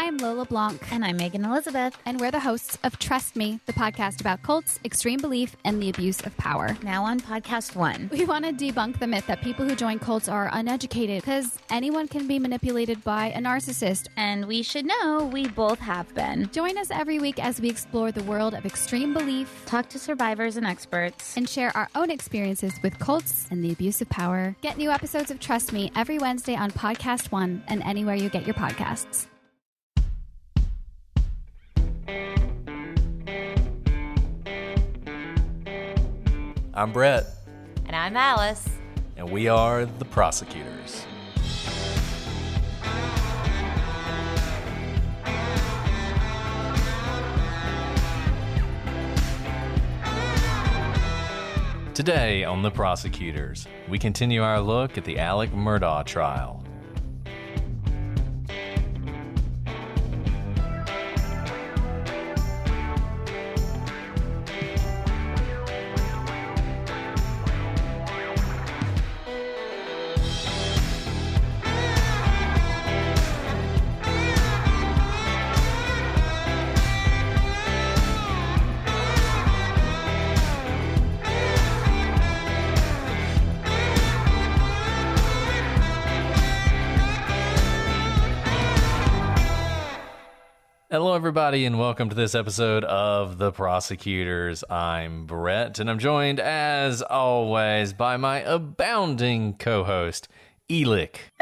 I'm Lola Blanc. And I'm Megan Elizabeth. And we're the hosts of Trust Me, the podcast about cults, extreme belief, and the abuse of power. Now on podcast 1. We want to debunk the myth that people who join cults are uneducated, because anyone can be manipulated by a narcissist. And we should know we both have been. Join us every week as we explore the world of extreme belief, talk to survivors and experts, and share our own experiences with cults and the abuse of power. Get new episodes of Trust Me every Wednesday on Podcast 1 and anywhere you get your podcasts. I'm Brett. And I'm Alice. And we are the prosecutors. Today on The Prosecutors, we continue our look at the Alec Murdaugh trial. Hello, everybody, and welcome to this episode of The Prosecutors. I'm Brett, and I'm joined, as always, by my abounding co-host, Alec.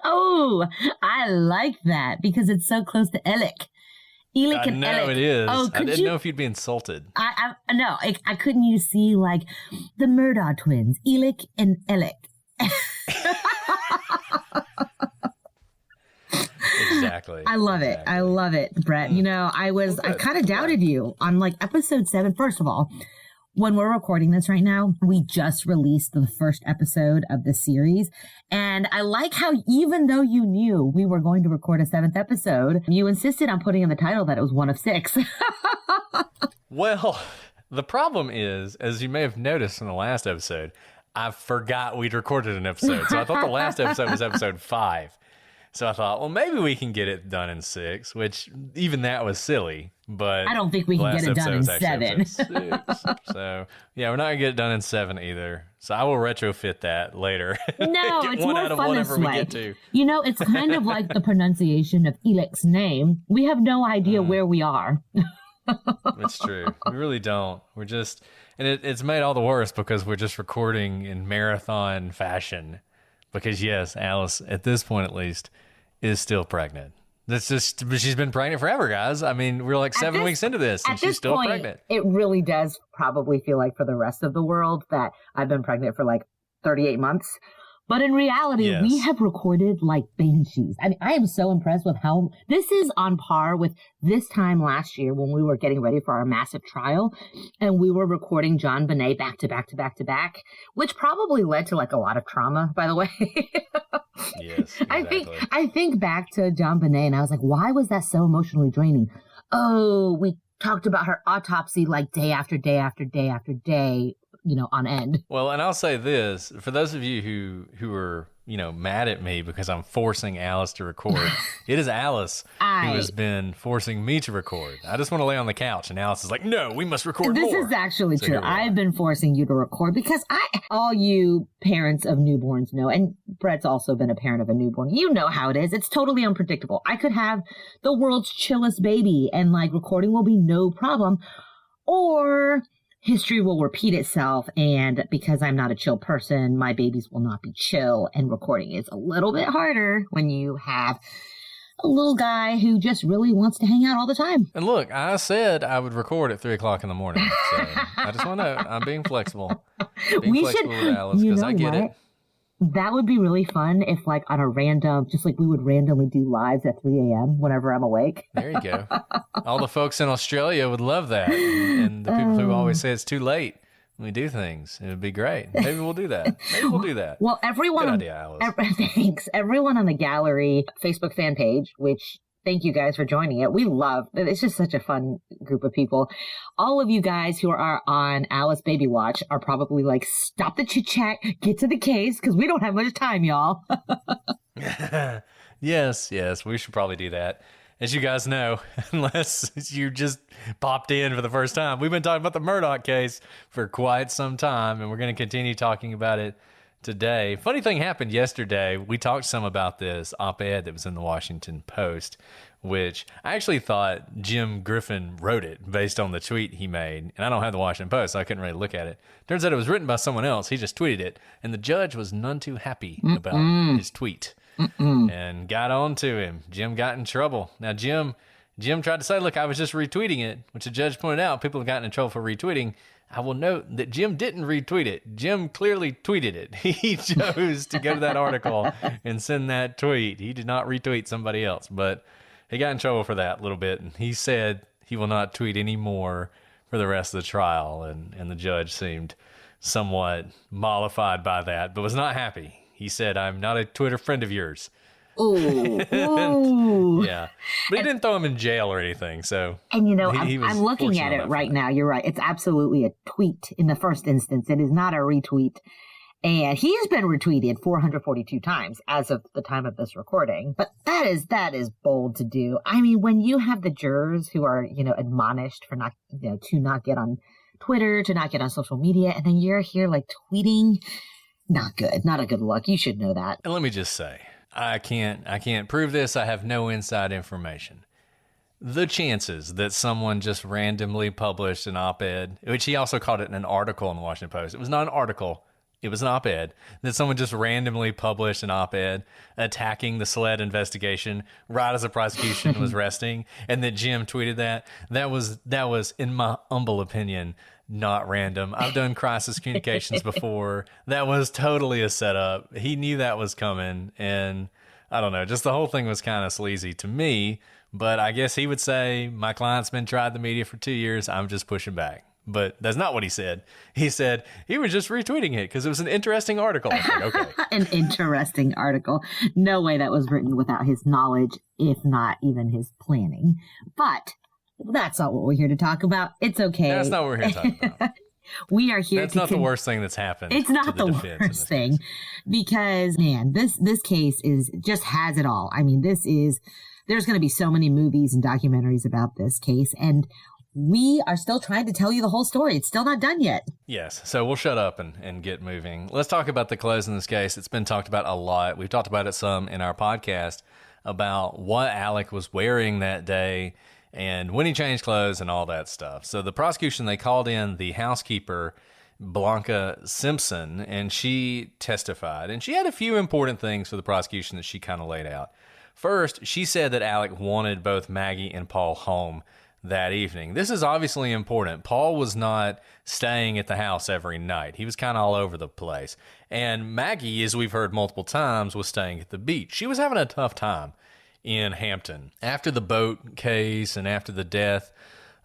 Oh, I like that, because it's so close to Alec. Alec and Alec. I know it is. Oh, I didn't know if you'd be insulted. No, I couldn't you see, like, the Murdaugh twins, Alec and Alec. Exactly. I love it. I love it, Brett. You know, I kind of doubted you on like episode 7. First of all, when we're recording this right now, we just released the first episode of the series. And I like how even though you knew we were going to record a 7th episode, you insisted on putting in the title that it was one of 6. Well, the problem is, as you may have noticed in the last episode, I forgot we'd recorded an episode. So I thought the last episode was episode 5. So I thought, well, maybe we can get it done in 6, which even that was silly. But I don't think we can get it done in 7. So, yeah, we're not going to get it done in 7 either. So I will retrofit that later. No, get it's one more out of fun whatever this we way. get to. You know, it's kind of like the pronunciation of Alec's name. We have no idea where we are. It's true. We really don't. We're just, and it's made all the worse because we're just recording in marathon fashion. Because yes, Alice, at this point at least, is still pregnant. She's been pregnant forever, guys. I mean, we're like 7 weeks into this, and she's still pregnant. It really does probably feel like for the rest of the world that I've been pregnant for like 38 months. But in reality, yes, we have recorded like banshees. I mean, I am so impressed with how this is on par with this time last year when we were getting ready for our massive trial and we were recording John Bonet back to back to back to back, which probably led to like a lot of trauma, by the way. Yes, exactly. I think back to John Bonet and I was like, why was that so emotionally draining? Oh, we talked about her autopsy like day after day after day after day, you know, on end. Well, and I'll say this, for those of you who are, you know, mad at me because I'm forcing Alice to record, it is Alice who has been forcing me to record. I just want to lay on the couch, and Alice is like, no, we must record more. This is actually So true. here we are. I've been forcing you to record because all you parents of newborns know, and Brett's also been a parent of a newborn. You know how it is. It's totally unpredictable. I could have the world's chillest baby and like recording will be no problem, or history will repeat itself, and because I'm not a chill person, my babies will not be chill, and recording is a little bit harder when you have a little guy who just really wants to hang out all the time. And look, I said I would record at 3 o'clock in the morning, so I just want to, I'm being flexible. Being flexible with Alice, because I get it. That would be really fun if, like, on a random, just like we would randomly do lives at 3 a.m. whenever I'm awake. There you go. All the folks in Australia would love that. And the people who always say it's too late when we do things, it would be great. Maybe we'll do that. Well, everyone, good idea, Alice. Thanks. Everyone on the Gallery Facebook fan page, which thank you guys for joining it. We love it. It's just such a fun group of people. All of you guys who are on Alice Baby Watch are probably like, stop the chit chat, get to the case, because we don't have much time, y'all. Yes, we should probably do that. As you guys know, unless you just popped in for the first time, we've been talking about the Murdaugh case for quite some time, and we're going to continue talking about it today. Funny thing happened yesterday. We talked some about this op-ed that was in the Washington Post, which I actually thought Jim Griffin wrote it based on the tweet he made. And I don't have the Washington Post, so I couldn't really look at it. Turns out it was written by someone else. He just tweeted it, and the judge was none too happy about his tweet. And got on to him. Jim got in trouble. Now, Jim tried to say, look, I was just retweeting it, which the judge pointed out. People have gotten in trouble for retweeting. I will note that Jim didn't retweet it. Jim clearly tweeted it. He chose to go to that article and send that tweet. He did not retweet somebody else, but he got in trouble for that a little bit. And he said he will not tweet anymore for the rest of the trial. And the judge seemed somewhat mollified by that, but was not happy. He said, I'm not a Twitter friend of yours. Ooh. Yeah. But he didn't throw him in jail or anything. So, and I'm looking at it right now. You're right. It's absolutely a tweet in the first instance. It is not a retweet. And he's been retweeted 442 times as of the time of this recording. But that is bold to do. I mean, when you have the jurors who are, admonished for not, to not get on Twitter, to not get on social media, and then you're here like tweeting. Not good. Not a good look. You should know that. And let me just say, I can't prove this. I have no inside information. The chances that someone just randomly published an op-ed, which he also called it an article in the Washington Post. It was not an article. It was an op-ed. That someone just randomly published an op-ed attacking the SLED investigation right as the prosecution was resting, and that Jim tweeted that was, in my humble opinion, not random. I've done crisis communications before. That was totally a setup. He knew that was coming, and I don't know, just the whole thing was kind of sleazy to me, but I guess he would say, my client's been tried the media for 2 years, I'm just pushing back. But that's not what he said. He said he was just retweeting it because it was an interesting article. I said, okay. An interesting article. No way that was written without his knowledge, if not even his planning. But that's not what we're here to talk about. It's okay. That's not what we're here to talk about. We are here That's not the worst thing that's happened. It's not the worst thing because, man, this case just has it all. I mean, there's going to be so many movies and documentaries about this case, and we are still trying to tell you the whole story. It's still not done yet. Yes. So we'll shut up and get moving. Let's talk about the close in this case. It's been talked about a lot. We've talked about it some in our podcast about what Alec was wearing that day and when he changed clothes and all that stuff. So the prosecution, they called in the housekeeper, Blanca Simpson, and she testified. And she had a few important things for the prosecution that she kind of laid out. First, she said that Alec wanted both Maggie and Paul home that evening. This is obviously important. Paul was not staying at the house every night. He was kind of all over the place. And Maggie, as we've heard multiple times, was staying at the beach. She was having a tough time in Hampton. After the boat case and after the death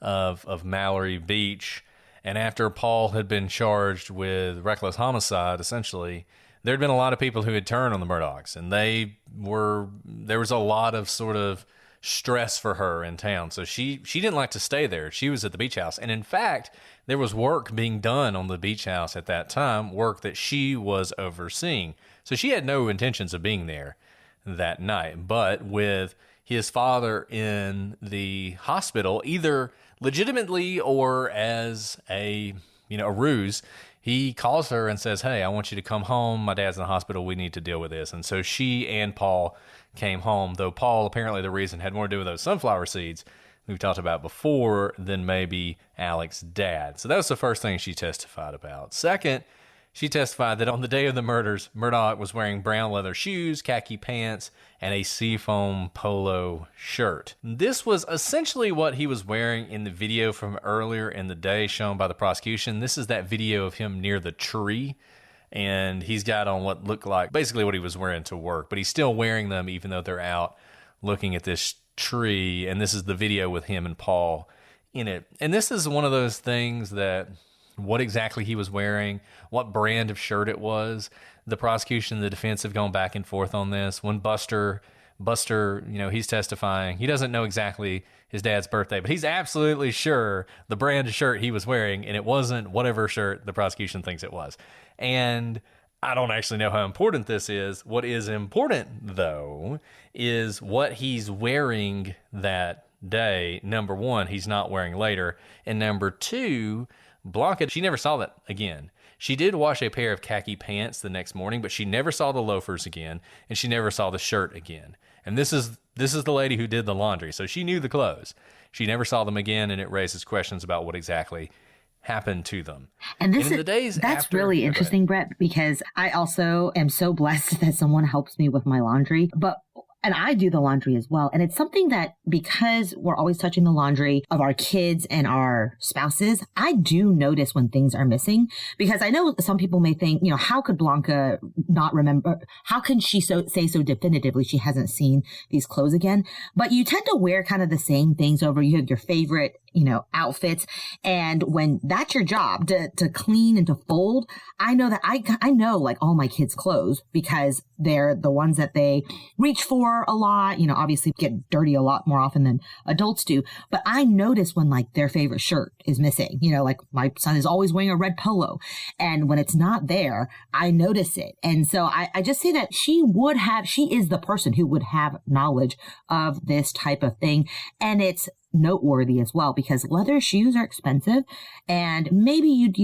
of Mallory Beach, and after Paul had been charged with reckless homicide, essentially, there had been a lot of people who had turned on the Murdaughs, and there was a lot of sort of stress for her in town. So she didn't like to stay there. She was at the beach house. And in fact, there was work being done on the beach house at that time, work that she was overseeing. So she had no intentions of being there that night. But with his father in the hospital, either legitimately or as a ruse, he calls her and says, hey, I want you to come home. My dad's in the hospital. We need to deal with this. And so she and Paul came home, though Paul, apparently the reason had more to do with those sunflower seeds we've talked about before than maybe Alec's dad. So that was the first thing she testified about. Second, she testified that on the day of the murders, Murdaugh was wearing brown leather shoes, khaki pants, and a seafoam polo shirt. This was essentially what he was wearing in the video from earlier in the day shown by the prosecution. This is that video of him near the tree, and he's got on what looked like basically what he was wearing to work, but he's still wearing them even though they're out looking at this tree, and this is the video with him and Paul in it. And this is one of those things that what exactly he was wearing, what brand of shirt it was. The prosecution and the defense have gone back and forth on this. When Buster, he's testifying. He doesn't know exactly his dad's birthday, but he's absolutely sure the brand of shirt he was wearing, and it wasn't whatever shirt the prosecution thinks it was. And I don't actually know how important this is. What is important, though, is what he's wearing that day. Number one, he's not wearing later. And number two, Blanca, she never saw that again. She did wash a pair of khaki pants the next morning, but she never saw the loafers again, and she never saw the shirt again. And this is the lady who did the laundry, so she knew the clothes. She never saw them again, and it raises questions about what exactly happened to them. And that's after, really interesting, Brett, because I also am so blessed that someone helps me with my laundry. And I do the laundry as well. And it's something that, because we're always touching the laundry of our kids and our spouses, I do notice when things are missing, because I know some people may think, how could Blanca not remember? How can she say so definitively she hasn't seen these clothes again? But you tend to wear kind of the same things over. You have your favorite, outfits. And when that's your job to clean and to fold, I know that I know like all my kids' clothes, because they're the ones that they reach for a lot, obviously get dirty a lot more often than adults do. But I notice when like their favorite shirt is missing, like my son is always wearing a red polo. And when it's not there, I notice it. And so I just say that she is the person who would have knowledge of this type of thing. And it's noteworthy as well, because leather shoes are expensive, and maybe you'd,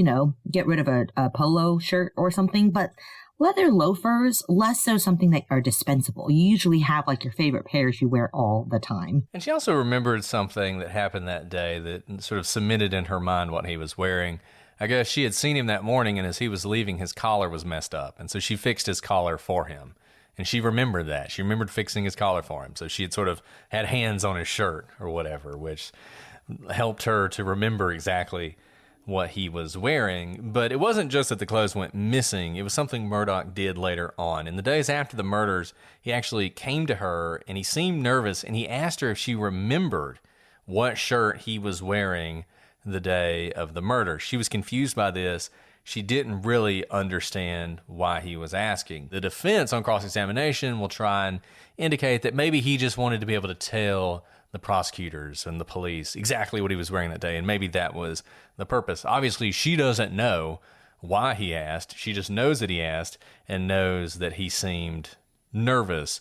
get rid of a polo shirt or something, but leather loafers, less so, something that are dispensable. You usually have like your favorite pairs you wear all the time. And she also remembered something that happened that day that sort of cemented in her mind what he was wearing. I guess she had seen him that morning, and as he was leaving, his collar was messed up. And so she fixed his collar for him. And she remembered that. She remembered fixing his collar for him. So she had sort of had hands on his shirt or whatever, which helped her to remember exactly what he was wearing. But it wasn't just that the clothes went missing. It was something Murdaugh did later on. In the days after the murders, he actually came to her, and he seemed nervous, and he asked her if she remembered what shirt he was wearing the day of the murder. She was confused by this. She didn't really understand why he was asking. The defense on cross-examination will try and indicate that maybe he just wanted to be able to tell the prosecutors and the police exactly what he was wearing that day, and maybe that was the purpose. Obviously, she doesn't know why he asked. She just knows that he asked and knows that he seemed nervous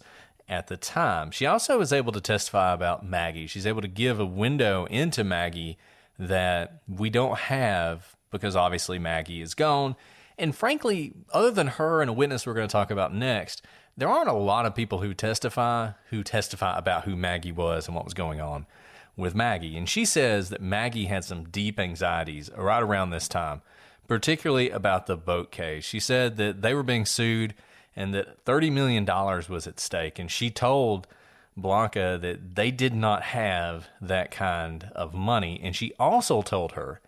at the time. She also was able to testify about Maggie. She's able to give a window into Maggie that we don't have, because obviously Maggie is gone. And frankly, other than her and a witness we're going to talk about next, there aren't a lot of people who testify about who Maggie was and what was going on with Maggie. And she says that Maggie had some deep anxieties right around this time, particularly about the boat case. She said that they were being sued and that $30 million was at stake. And she told Blanca that they did not have that kind of money. And she also told her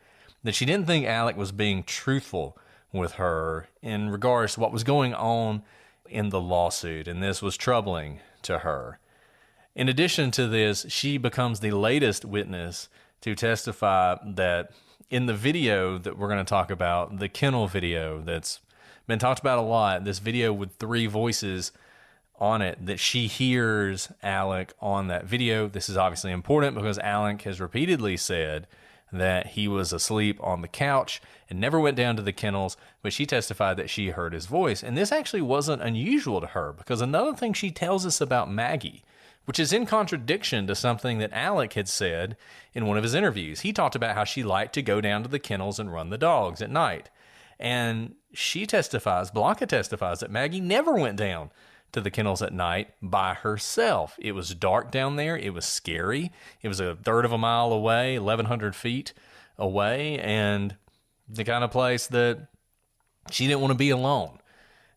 that she didn't think Alec was being truthful with her in regards to what was going on in the lawsuit, and this was troubling to her. In addition to this, she becomes the latest witness to testify that in the video that we're going to talk about, the kennel video that's been talked about a lot, this video with 3 voices on it, that she hears Alec on that video. This is obviously important because Alec has repeatedly said that he was asleep on the couch and never went down to the kennels, but she testified that she heard his voice. And this actually wasn't unusual to her, because another thing she tells us about Maggie, which is in contradiction to something that Alec had said in one of his interviews. He talked about how she liked to go down to the kennels and run the dogs at night. And Blanca testifies that Maggie never went down to the kennels at night by herself. It was dark down there. It was scary. It was a third of a mile away, 1,100 feet away, and the kind of place that she didn't want to be alone.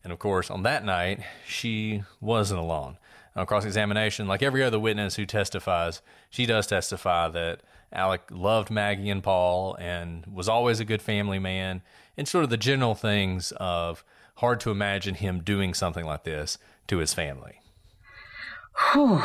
And of course, on that night, she wasn't alone. On cross-examination, like every other witness who testifies, she does testify that Alec loved Maggie and Paul and was always a good family man, and sort of the general things of hard to imagine him doing something like this to his family. Whew.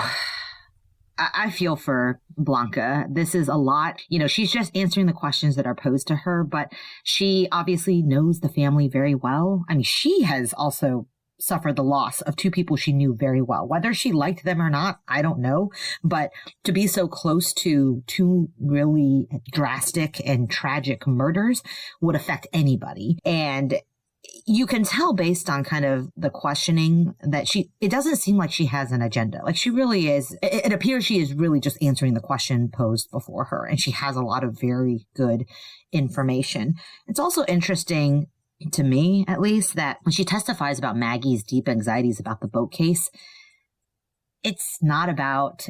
I feel for Blanca. This is a lot. She's just answering the questions that are posed to her, but she obviously knows the family very well. I mean, she has also suffered the loss of 2 people she knew very well. Whether she liked them or not, I don't know. But to be so close to 2 really drastic and tragic murders would affect anybody. And you can tell based on kind of the questioning that it doesn't seem like she has an agenda. Like she really is. It appears she is really just answering the question posed before her. And she has a lot of very good information. It's also interesting to me, at least, that when she testifies about Maggie's deep anxieties about the boat case, it's not about,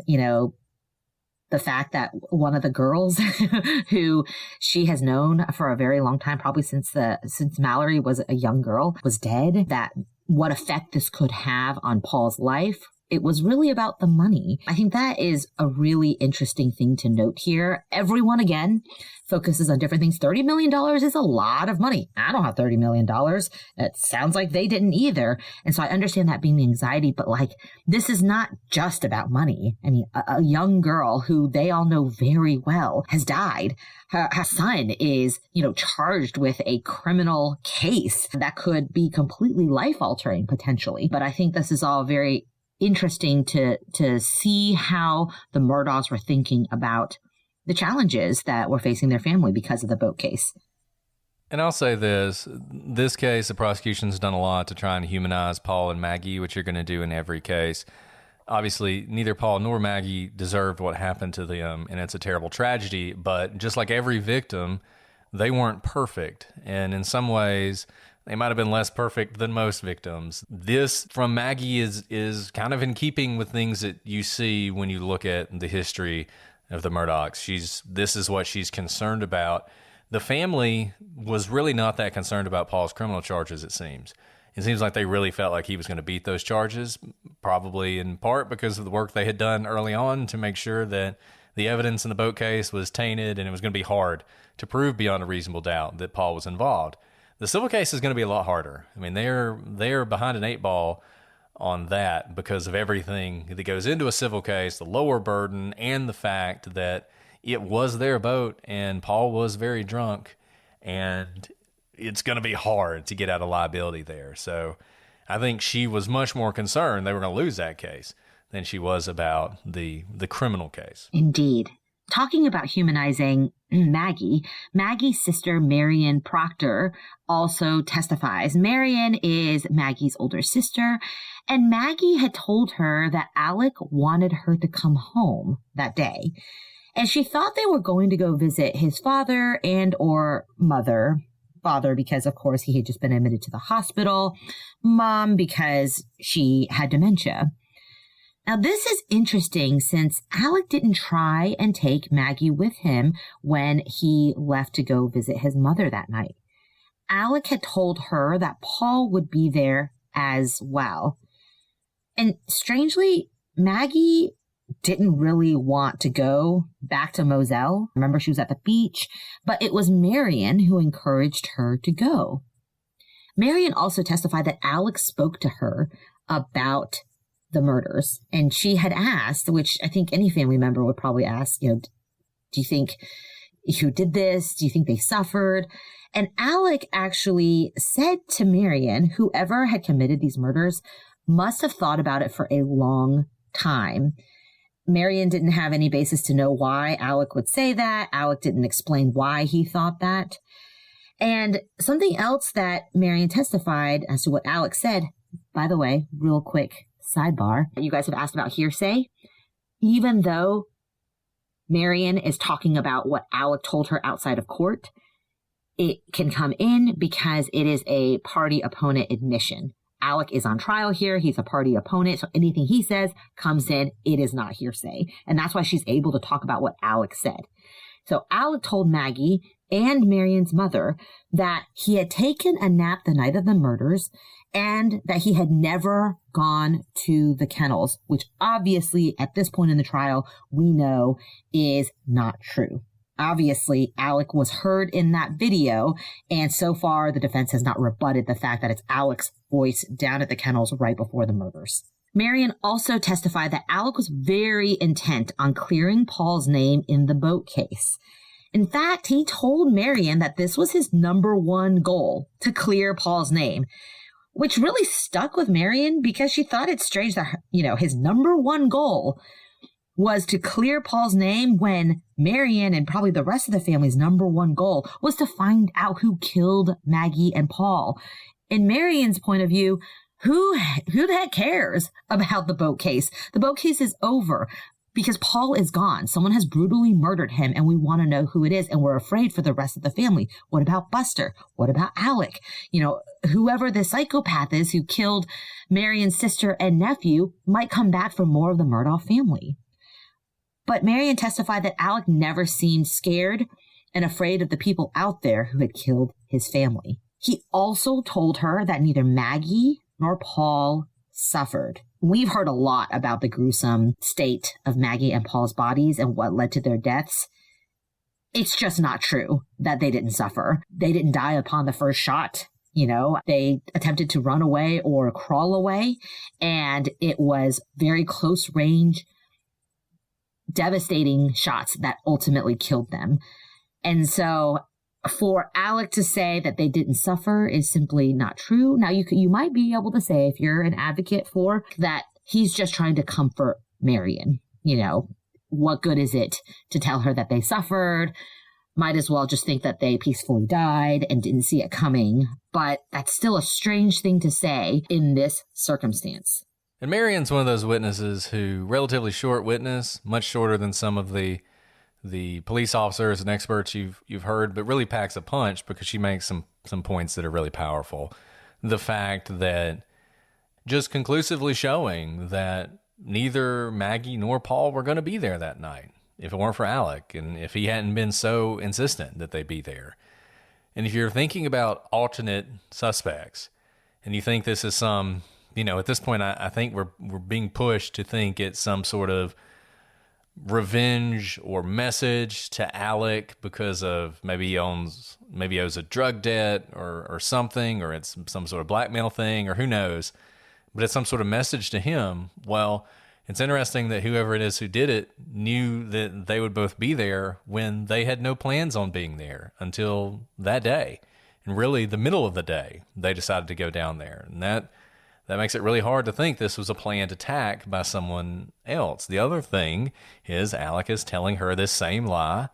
the fact that one of the girls who she has known for a very long time, probably since Mallory was a young girl, was dead, that what effect this could have on Paul's life. It was really about the money. I think that is a really interesting thing to note here. Everyone, again, focuses on different things. $30 million is a lot of money. I don't have $30 million. It sounds like they didn't either. And so I understand that being the anxiety, but this is not just about money. I mean, a young girl who they all know very well has died. Her son is, charged with a criminal case that could be completely life-altering potentially. But I think this is all very interesting to see how the Murdaughs were thinking about the challenges that were facing their family because of the boat case. And I'll say this case, the prosecution's done a lot to try and humanize Paul and Maggie, which you're going to do in every case. Obviously, neither Paul nor Maggie deserved what happened to them, and it's a terrible tragedy. But just like every victim, they weren't perfect. And in some ways, they might have been less perfect than most victims. This from Maggie is kind of in keeping with things that you see when you look at the history of the Murdaughs. This is what she's concerned about. The family was really not that concerned about Paul's criminal charges, it seems. It seems like they really felt like he was going to beat those charges, probably in part because of the work they had done early on to make sure that the evidence in the boat case was tainted and it was going to be hard to prove beyond a reasonable doubt that Paul was involved. The civil case is going to be a lot harder. I mean, they're behind an 8-ball on that because of everything that goes into a civil case, the lower burden, and the fact that it was their boat and Paul was very drunk, and it's going to be hard to get out of liability there. So I think she was much more concerned they were going to lose that case than she was about the criminal case. Indeed. Talking about humanizing Maggie's sister, Marian Proctor, also testifies. Marian is Maggie's older sister, and Maggie had told her that Alec wanted her to come home that day. And she thought they were going to go visit his father and or mother. Father, because of course he had just been admitted to the hospital. Mom, because she had dementia. Now, this is interesting since Alec didn't try and take Maggie with him when he left to go visit his mother that night. Alec had told her that Paul would be there as well. And strangely, Maggie didn't really want to go back to Moselle. Remember, she was at the beach, but it was Marian who encouraged her to go. Marian also testified that Alec spoke to her about the murders. And she had asked, which I think any family member would probably ask, do you think who did this? Do you think they suffered? And Alec actually said to Marian, whoever had committed these murders must have thought about it for a long time. Marian didn't have any basis to know why Alec would say that. Alec didn't explain why he thought that. And something else that Marian testified as to what Alec said, by the way, real quick sidebar, you guys have asked about hearsay. Even though Marian is talking about what Alec told her outside of court, it can come in because it is a party opponent admission. Alec is on trial here. He's a party opponent. So anything he says comes in. It is not hearsay. And that's why she's able to talk about what Alec said. So Alec told Maggie and Marian's mother that he had taken a nap the night of the murders and that he had never gone to the kennels, which obviously at this point in the trial, we know is not true. Obviously, Alec was heard in that video, and so far the defense has not rebutted the fact that it's Alec's voice down at the kennels right before the murders. Marian also testified that Alec was very intent on clearing Paul's name in the boat case. In fact, he told Marian that this was his number one goal, to clear Paul's name, which really stuck with Marian because she thought it strange that, his number one goal was to clear Paul's name when Marian and probably the rest of the family's number one goal was to find out who killed Maggie and Paul. in Marian's point of view, who the heck cares about the boat case? The boat case is over because Paul is gone. Someone has brutally murdered him, and we want to know who it is, and we're afraid for the rest of the family. What about Buster? What about Alec? Whoever the psychopath is who killed Marian's sister and nephew might come back for more of the Murdaugh family. But Marian testified that Alec never seemed scared and afraid of the people out there who had killed his family. He also told her that neither Maggie nor Paul suffered. We've heard a lot about the gruesome state of Maggie and Paul's bodies and what led to their deaths. It's just not true that they didn't suffer. They didn't die upon the first shot. They attempted to run away or crawl away, and it was very close range, devastating shots that ultimately killed them. And so for Alec to say that they didn't suffer is simply not true. Now, you might be able to say, if you're an advocate for that, he's just trying to comfort Marian. What good is it to tell her that they suffered? Might as well just think that they peacefully died and didn't see it coming. But that's still a strange thing to say in this circumstance. And Marian's one of those witnesses who, relatively short witness, much shorter than some of the police officers and experts you've heard, but really packs a punch because she makes some points that are really powerful. The fact that just conclusively showing that neither Maggie nor Paul were going to be there that night if it weren't for Alec, and if he hadn't been so insistent that they be there. And if you're thinking about alternate suspects, and you think this is some, at this point, I think we're being pushed to think it's some sort of revenge or message to Alec because of maybe he owes a drug debt or something, or it's some sort of blackmail thing, or who knows, but it's some sort of message to him. Well, it's interesting that whoever it is who did it knew that they would both be there when they had no plans on being there until that day. And really the middle of the day, they decided to go down there. And that makes it really hard to think this was a planned attack by someone else. The other thing is Alec is telling her this same lie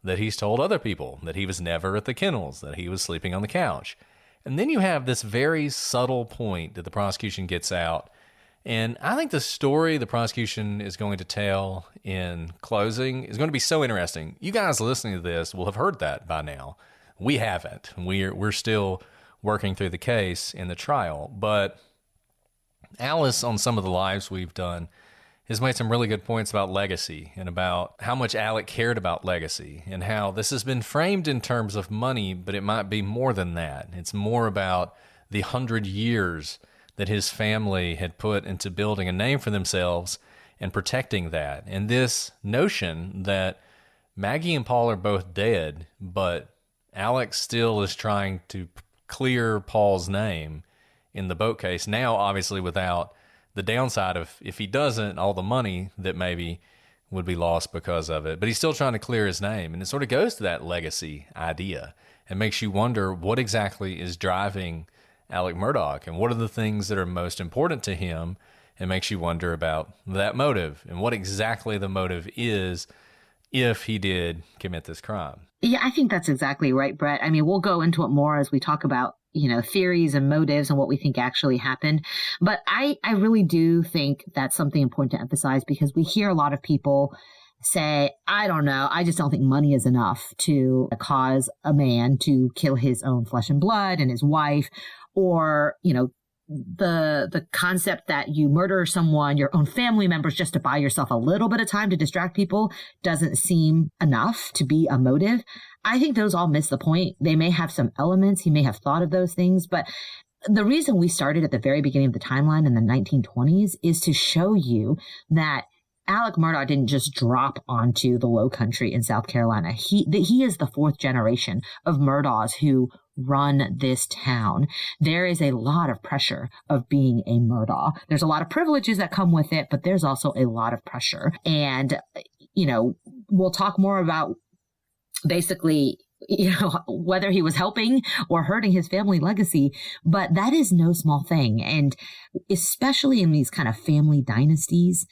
that he's told other people, that he was never at the kennels, that he was sleeping on the couch. And then you have this very subtle point that the prosecution gets out. And I think the story the prosecution is going to tell in closing is going to be so interesting. You guys listening to this will have heard that by now. We haven't. We're still working through the case in the trial. But Alice, on some of the lives we've done, has made some really good points about legacy and about how much Alec cared about legacy and how this has been framed in terms of money, but it might be more than that. It's more about the 100 years that his family had put into building a name for themselves and protecting that. And this notion that Maggie and Paul are both dead, but Alex still is trying to clear Paul's name in the boat case. Now, obviously, without the downside of, if he doesn't, all the money that maybe would be lost because of it. But he's still trying to clear his name. And it sort of goes to that legacy idea and makes you wonder what exactly is driving Alec Murdaugh and what are the things that are most important to him, and makes you wonder about that motive and what exactly the motive is if he did commit this crime. Yeah, I think that's exactly right, Brett. I mean, we'll go into it more as we talk about, theories and motives and what we think actually happened. But I really do think that's something important to emphasize, because we hear a lot of people say, I don't know, I just don't think money is enough to cause a man to kill his own flesh and blood and his wife, or, the concept that you murder someone, your own family members, just to buy yourself a little bit of time to distract people doesn't seem enough to be a motive. I think those all miss the point. They may have some elements. He may have thought of those things, but the reason we started at the very beginning of the timeline in the 1920s is to show you that Alec Murdaugh didn't just drop onto the Low Country in South Carolina. He is the fourth generation of Murdaughs who run this town. There is a lot of pressure of being a Murdaugh. There's a lot of privileges that come with it, but there's also a lot of pressure. And, we'll talk more about basically, whether he was helping or hurting his family legacy, but that is no small thing. And especially in these kind of family dynasties,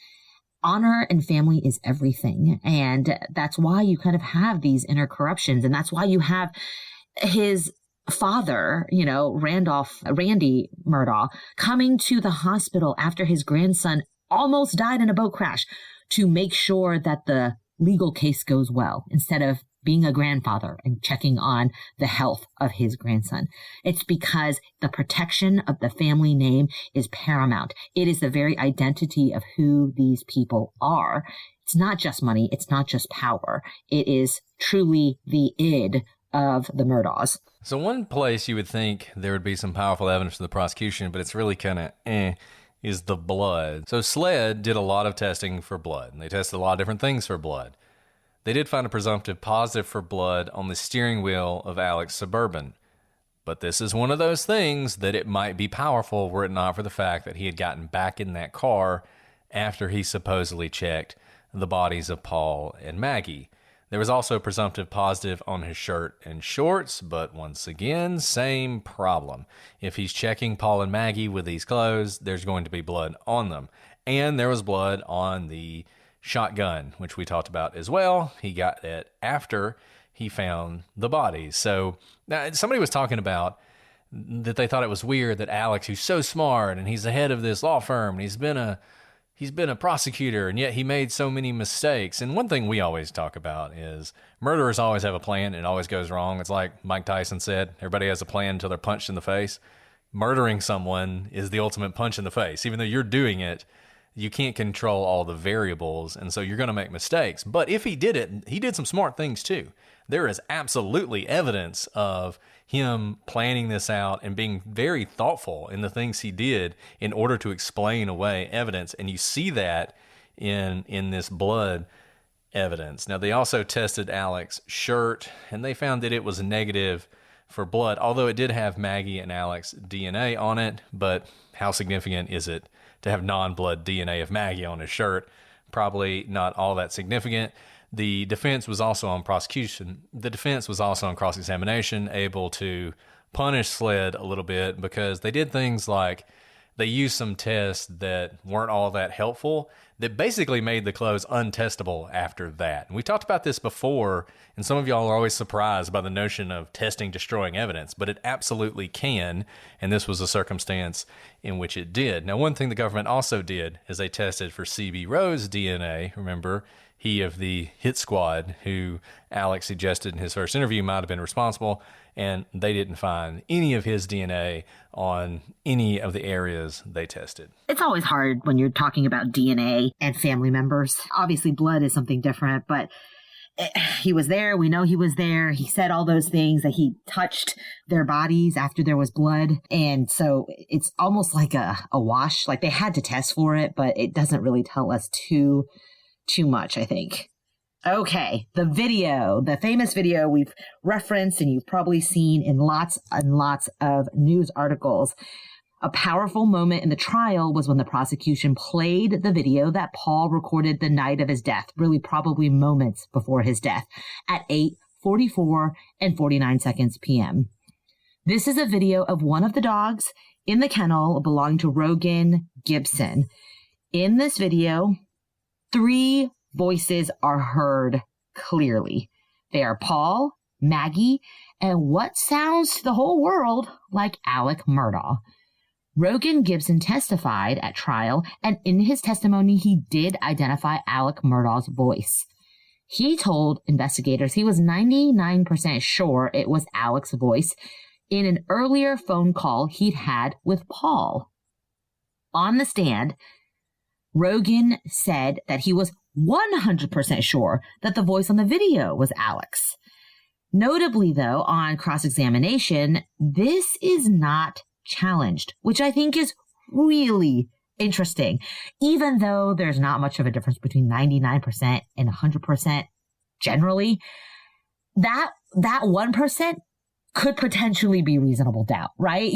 honor and family is everything. And that's why you kind of have these inner corruptions. And that's why you have his father, Randy Murdaugh, coming to the hospital after his grandson almost died in a boat crash to make sure that the legal case goes well, instead of being a grandfather and checking on the health of his grandson. It's because the protection of the family name is paramount. It is the very identity of who these people are. It's not just money. It's not just power. It is truly the id of the Murdaughs. So one place you would think there would be some powerful evidence for the prosecution, but it's really kind of is the blood. So SLED did a lot of testing for blood, and they tested a lot of different things for blood. They did find a presumptive positive for blood on the steering wheel of Alec's Suburban. But this is one of those things that it might be powerful were it not for the fact that he had gotten back in that car after he supposedly checked the bodies of Paul and Maggie. There was also a presumptive positive on his shirt and shorts, but once again, same problem. If he's checking Paul and Maggie with these clothes, there's going to be blood on them. And there was blood on the shotgun, which we talked about as well. He got it after he found the bodies. So now somebody was talking about that they thought it was weird that Alex, who's so smart and he's the head of this law firm and he's been a prosecutor, and yet he made so many mistakes. And one thing we always talk about is murderers always have a plan and it always goes wrong. It's like Mike Tyson said, everybody has a plan until they're punched in the face. Murdering someone is the ultimate punch in the face. Even though you're doing it, you can't control all the variables, and so you're going to make mistakes. But if he did it, he did some smart things too. There is absolutely evidence of him planning this out and being very thoughtful in the things he did in order to explain away evidence. And you see that in this blood evidence. Now, they also tested Alec's shirt, and they found that it was negative for blood, although it did have Maggie and Alec's DNA on it. But how significant is it to have non-blood DNA of Maggie on his shirt? Probably not all that significant. The defense was also on prosecution. The defense was also on cross-examination, able to punish SLED a little bit because they did things like they used some tests that weren't all that helpful that basically made the clothes untestable after that. And we talked about this before, and some of y'all are always surprised by the notion of testing destroying evidence, but it absolutely can, and this was a circumstance in which it did. Now, one thing the government also did is they tested for C.B. Rowe's DNA. Remember, he of the hit squad who Alex suggested in his first interview might have been responsible, and they didn't find any of his DNA on any of the areas they tested. It's always hard when you're talking about DNA and family members. Obviously, blood is something different, but he was there. We know he was there. He said all those things, that he touched their bodies after there was blood. And so it's almost like a wash. Like they had to test for it, but it doesn't really tell us too much, I think. Okay, the video, the famous video we've referenced and you've probably seen in lots and lots of news articles. A powerful moment in the trial was when the prosecution played the video that Paul recorded the night of his death, really probably moments before his death, at 8:44 and 49 seconds p.m. This is a video of one of the dogs in the kennel belonging to Rogan Gibson. In this video, 3 voices are heard clearly. They are Paul, Maggie, and what sounds to the whole world like Alec Murdaugh. Rogan Gibson testified at trial, and in his testimony, he did identify Alec Murdaugh's voice. He told investigators he was 99% sure it was Alec's voice in an earlier phone call he'd had with Paul. On the stand, Rogan said that he was 100% sure that the voice on the video was Alex. Notably, though, on cross-examination, this is not challenged, which I think is really interesting. Even though there's not much of a difference between 99% and 100% generally, that 1% could potentially be reasonable doubt, right?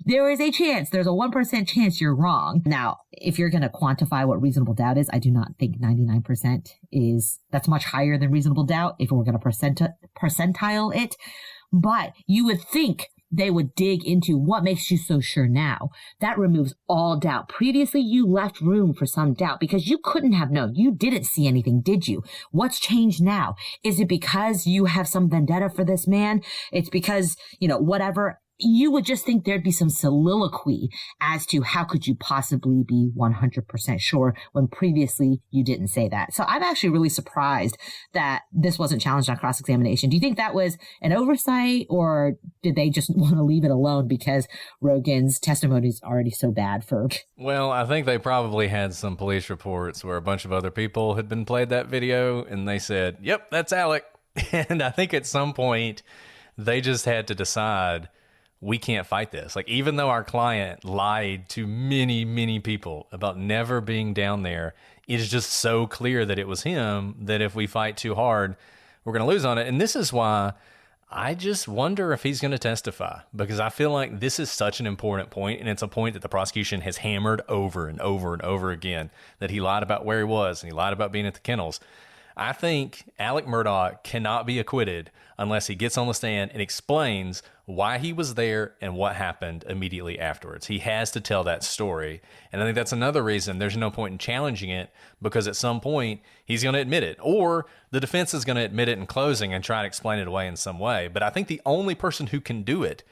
There is a chance, there's a 1% chance you're wrong. Now, if you're going to quantify what reasonable doubt is, I do not think 99% that's much higher than reasonable doubt if we're going to percentile it. But you would think they would dig into what makes you so sure now. That removes all doubt. Previously, you left room for some doubt because you couldn't have known. You didn't see anything, did you? What's changed now? Is it because you have some vendetta for this man? It's because, whatever. You would just think there'd be some soliloquy as to how could you possibly be 100% sure when previously you didn't say that. So I'm actually really surprised that this wasn't challenged on cross-examination. Do you think that was an oversight, or did they just want to leave it alone because Rogan's testimony is already so bad for... Well, I think they probably had some police reports where a bunch of other people had been played that video and they said, yep, that's Alec. And I think at some point they just had to decide, we can't fight this. Like, even though our client lied to many, many people about never being down there, it is just so clear that it was him that if we fight too hard, we're going to lose on it. And this is why I just wonder if he's going to testify, because I feel like this is such an important point, and it's a point that the prosecution has hammered over and over and over again, that he lied about where he was and he lied about being at the kennels. I think Alec Murdaugh cannot be acquitted unless he gets on the stand and explains why he was there and what happened immediately afterwards. He has to tell that story. And I think that's another reason there's no point in challenging it, because at some point he's going to admit it, or the defense is going to admit it in closing and try to explain it away in some way. But I think the only person who can do it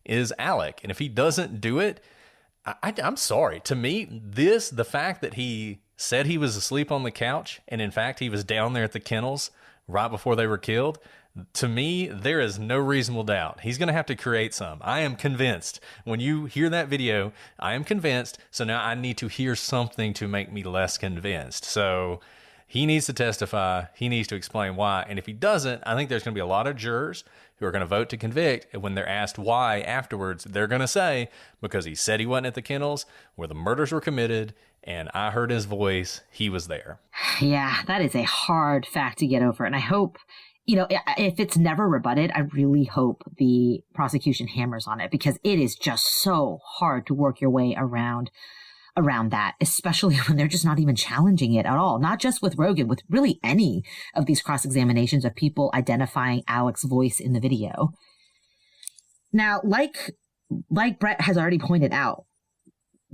is Alec. And if he doesn't do it, I'm sorry. To me, the fact that he said he was asleep on the couch and in fact he was down there at the kennels right before they were killed, to me, there is no reasonable doubt. He's going to have to create some. I am convinced. When you hear that video, I am convinced. So now I need to hear something to make me less convinced. So he needs to testify. He needs to explain why. And if he doesn't, I think there's going to be a lot of jurors who are going to vote to convict. And when they're asked why afterwards, they're going to say, because he said he wasn't at the kennels where the murders were committed, and I heard his voice, he was there. Yeah, that is a hard fact to get over. And I hope, if it's never rebutted, I really hope the prosecution hammers on it, because it is just so hard to work your way around that, especially when they're just not even challenging it at all. Not just with Rogan, with really any of these cross-examinations of people identifying Alec's voice in the video. Now, like Brett has already pointed out,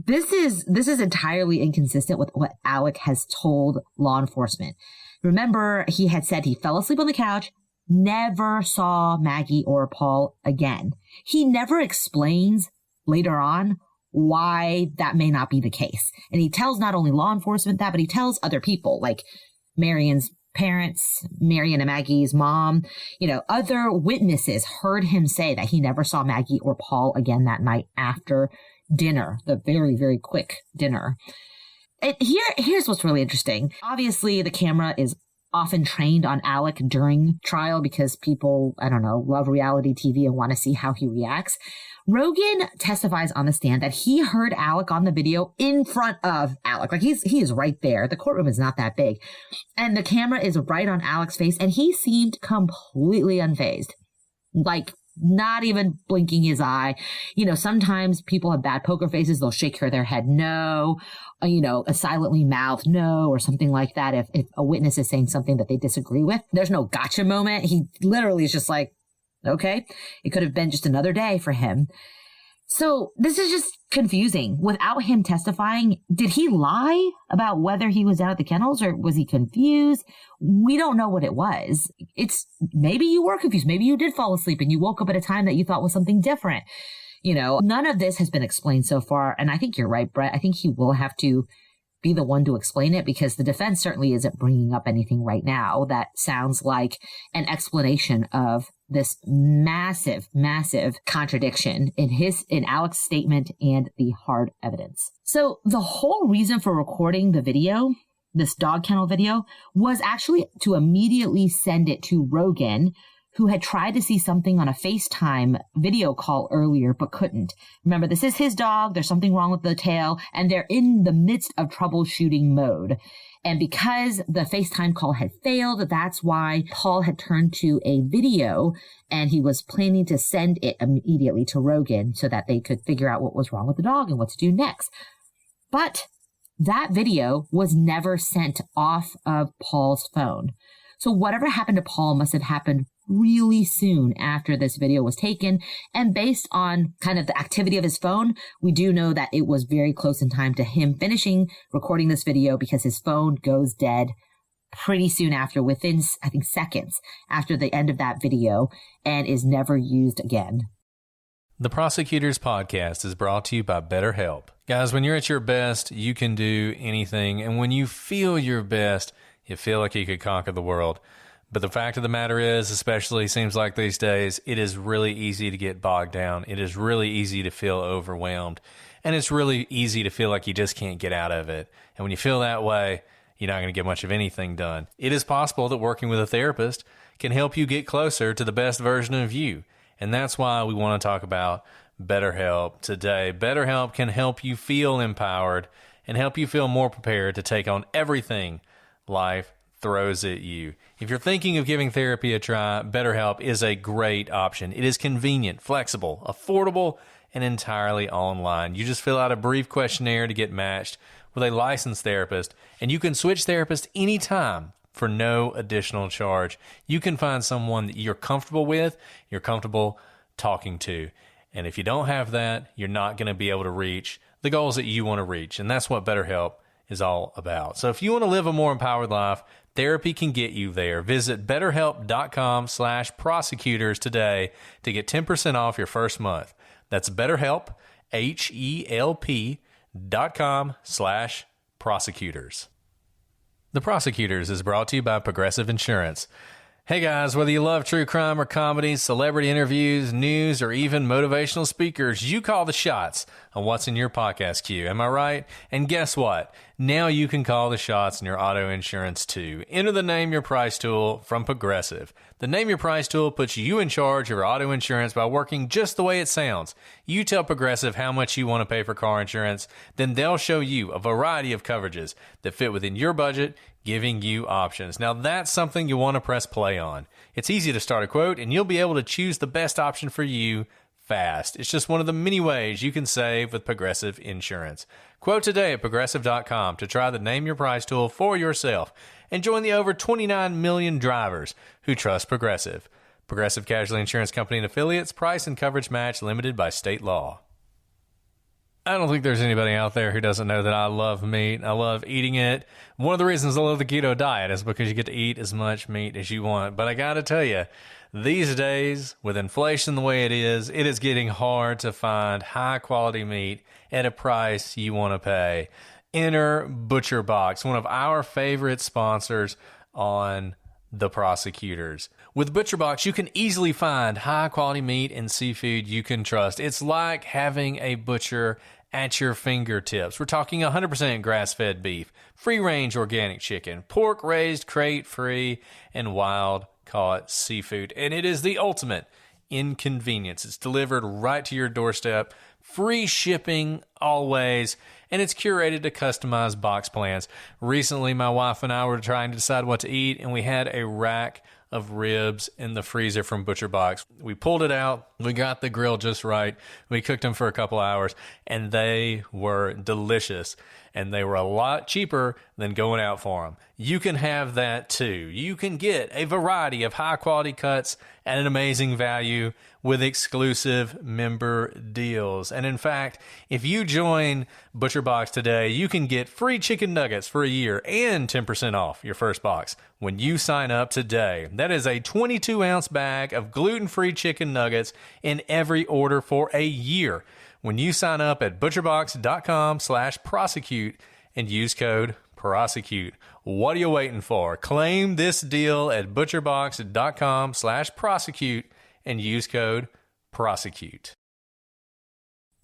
this is entirely inconsistent with what Alec has told law enforcement. Remember, he had said he fell asleep on the couch, never saw Maggie or Paul again. He never explains later on why that may not be the case. And he tells not only law enforcement that, but he tells other people, like Marian's parents, Marian and Maggie's mom. Other witnesses heard him say that he never saw Maggie or Paul again that night after dinner, the very, very quick dinner. And here's what's really interesting. Obviously, the camera is often trained on Alec during trial because people, love reality TV and want to see how he reacts. Rogan testifies on the stand that he heard Alec on the video in front of Alec. Like, he is right there. The courtroom is not that big. And the camera is right on Alec's face, and he seemed completely unfazed. Like, not even blinking his eye. Sometimes people have bad poker faces. They'll shake their head no, a silently mouth no, or something like that. If a witness is saying something that they disagree with, there's no gotcha moment. He literally is just like, okay, it could have been just another day for him. So this is just confusing. Without him testifying, did he lie about whether he was out at the kennels, or was he confused? We don't know what it was. Maybe you were confused. Maybe you did fall asleep and you woke up at a time that you thought was something different. None of this has been explained so far. And I think you're right, Brett. I think he will have to be the one to explain it, because the defense certainly isn't bringing up anything right now that sounds like an explanation of this massive, massive contradiction in Alec's statement and the hard evidence. So the whole reason for recording the video, this dog kennel video, was actually to immediately send it to Rogan, who had tried to see something on a FaceTime video call earlier, but couldn't. Remember, this is his dog. There's something wrong with the tail, and they're in the midst of troubleshooting mode. And because the FaceTime call had failed, that's why Paul had turned to a video, and he was planning to send it immediately to Rogan so that they could figure out what was wrong with the dog and what to do next. But that video was never sent off of Paul's phone. So whatever happened to Paul must have happened really soon after this video was taken. And based on kind of the activity of his phone, we do know that it was very close in time to him finishing recording this video, because his phone goes dead pretty soon after, within, I think, seconds after the end of that video, and is never used again. The Prosecutors Podcast is brought to you by BetterHelp. Guys, when you're at your best, you can do anything. And when you feel your best, you feel like you could conquer the world. But the fact of the matter is, especially seems like these days, it is really easy to get bogged down. It is really easy to feel overwhelmed. And it's really easy to feel like you just can't get out of it. And when you feel that way, you're not going to get much of anything done. It is possible that working with a therapist can help you get closer to the best version of you. And that's why we want to talk about BetterHelp today. BetterHelp can help you feel empowered and help you feel more prepared to take on everything life throws at you. If you're thinking of giving therapy a try, BetterHelp is a great option. It is convenient, flexible, affordable, and entirely online. You just fill out a brief questionnaire to get matched with a licensed therapist, and you can switch therapists anytime for no additional charge. You can find someone that you're comfortable with, you're comfortable talking to. And if you don't have that, you're not going to be able to reach the goals that you want to reach. And that's what BetterHelp is all about. So if you want to live a more empowered life, therapy can get you there. Visit BetterHelp.com/prosecutors today to get 10% off your first month. That's BetterHelp, HELP.com/prosecutors. The Prosecutors is brought to you by Progressive Insurance. Hey guys, whether you love true crime or comedies, celebrity interviews, news, or even motivational speakers, you call the shots on what's in your podcast queue. Am I right? And guess what? Now you can call the shots in your auto insurance too. Enter the Name Your Price tool from Progressive. The Name Your Price tool puts you in charge of your auto insurance by working just the way it sounds. You tell Progressive how much you want to pay for car insurance, then they'll show you a variety of coverages that fit within your budget, giving you options. Now that's something you want to press play on. It's easy to start a quote, and you'll be able to choose the best option for you fast. It's just one of the many ways you can save with Progressive Insurance. Quote today at Progressive.com to try the Name Your Price tool for yourself and join the over 29 million drivers who trust Progressive. Progressive Casualty Insurance Company and Affiliates. Price and coverage match limited by state law. I don't think there's anybody out there who doesn't know that I love meat. I love eating it. One of the reasons I love the keto diet is because you get to eat as much meat as you want. But I got to tell you, these days, with inflation the way it is getting hard to find high-quality meat at a price you want to pay. Enter Butcher Box, one of our favorite sponsors on The Prosecutors. With Butcher Box, you can easily find high-quality meat and seafood you can trust. It's like having a butcher at your fingertips. We're talking 100% grass-fed beef, free-range organic chicken, pork raised crate-free, and wild-caught seafood. And it is the ultimate inconvenience. It's delivered right to your doorstep, free shipping always, and it's curated to customized box plans. Recently, my wife and I were trying to decide what to eat, and we had a rack of ribs in the freezer from Butcher Box. We pulled it out. We got the grill just right. We cooked them for a couple hours, and they were delicious. And they were a lot cheaper than going out for them. You can have that too. You can get a variety of high-quality cuts at an amazing value with exclusive member deals. And in fact, if you join Butcher Box today, you can get free chicken nuggets for a year and 10% off your first box when you sign up today. That is a 22-ounce bag of gluten-free chicken nuggets in every order for a year when you sign up at butcherbox.com/prosecute and use code prosecute. What are you waiting for? Claim this deal at butcherbox.com/prosecute and use code prosecute.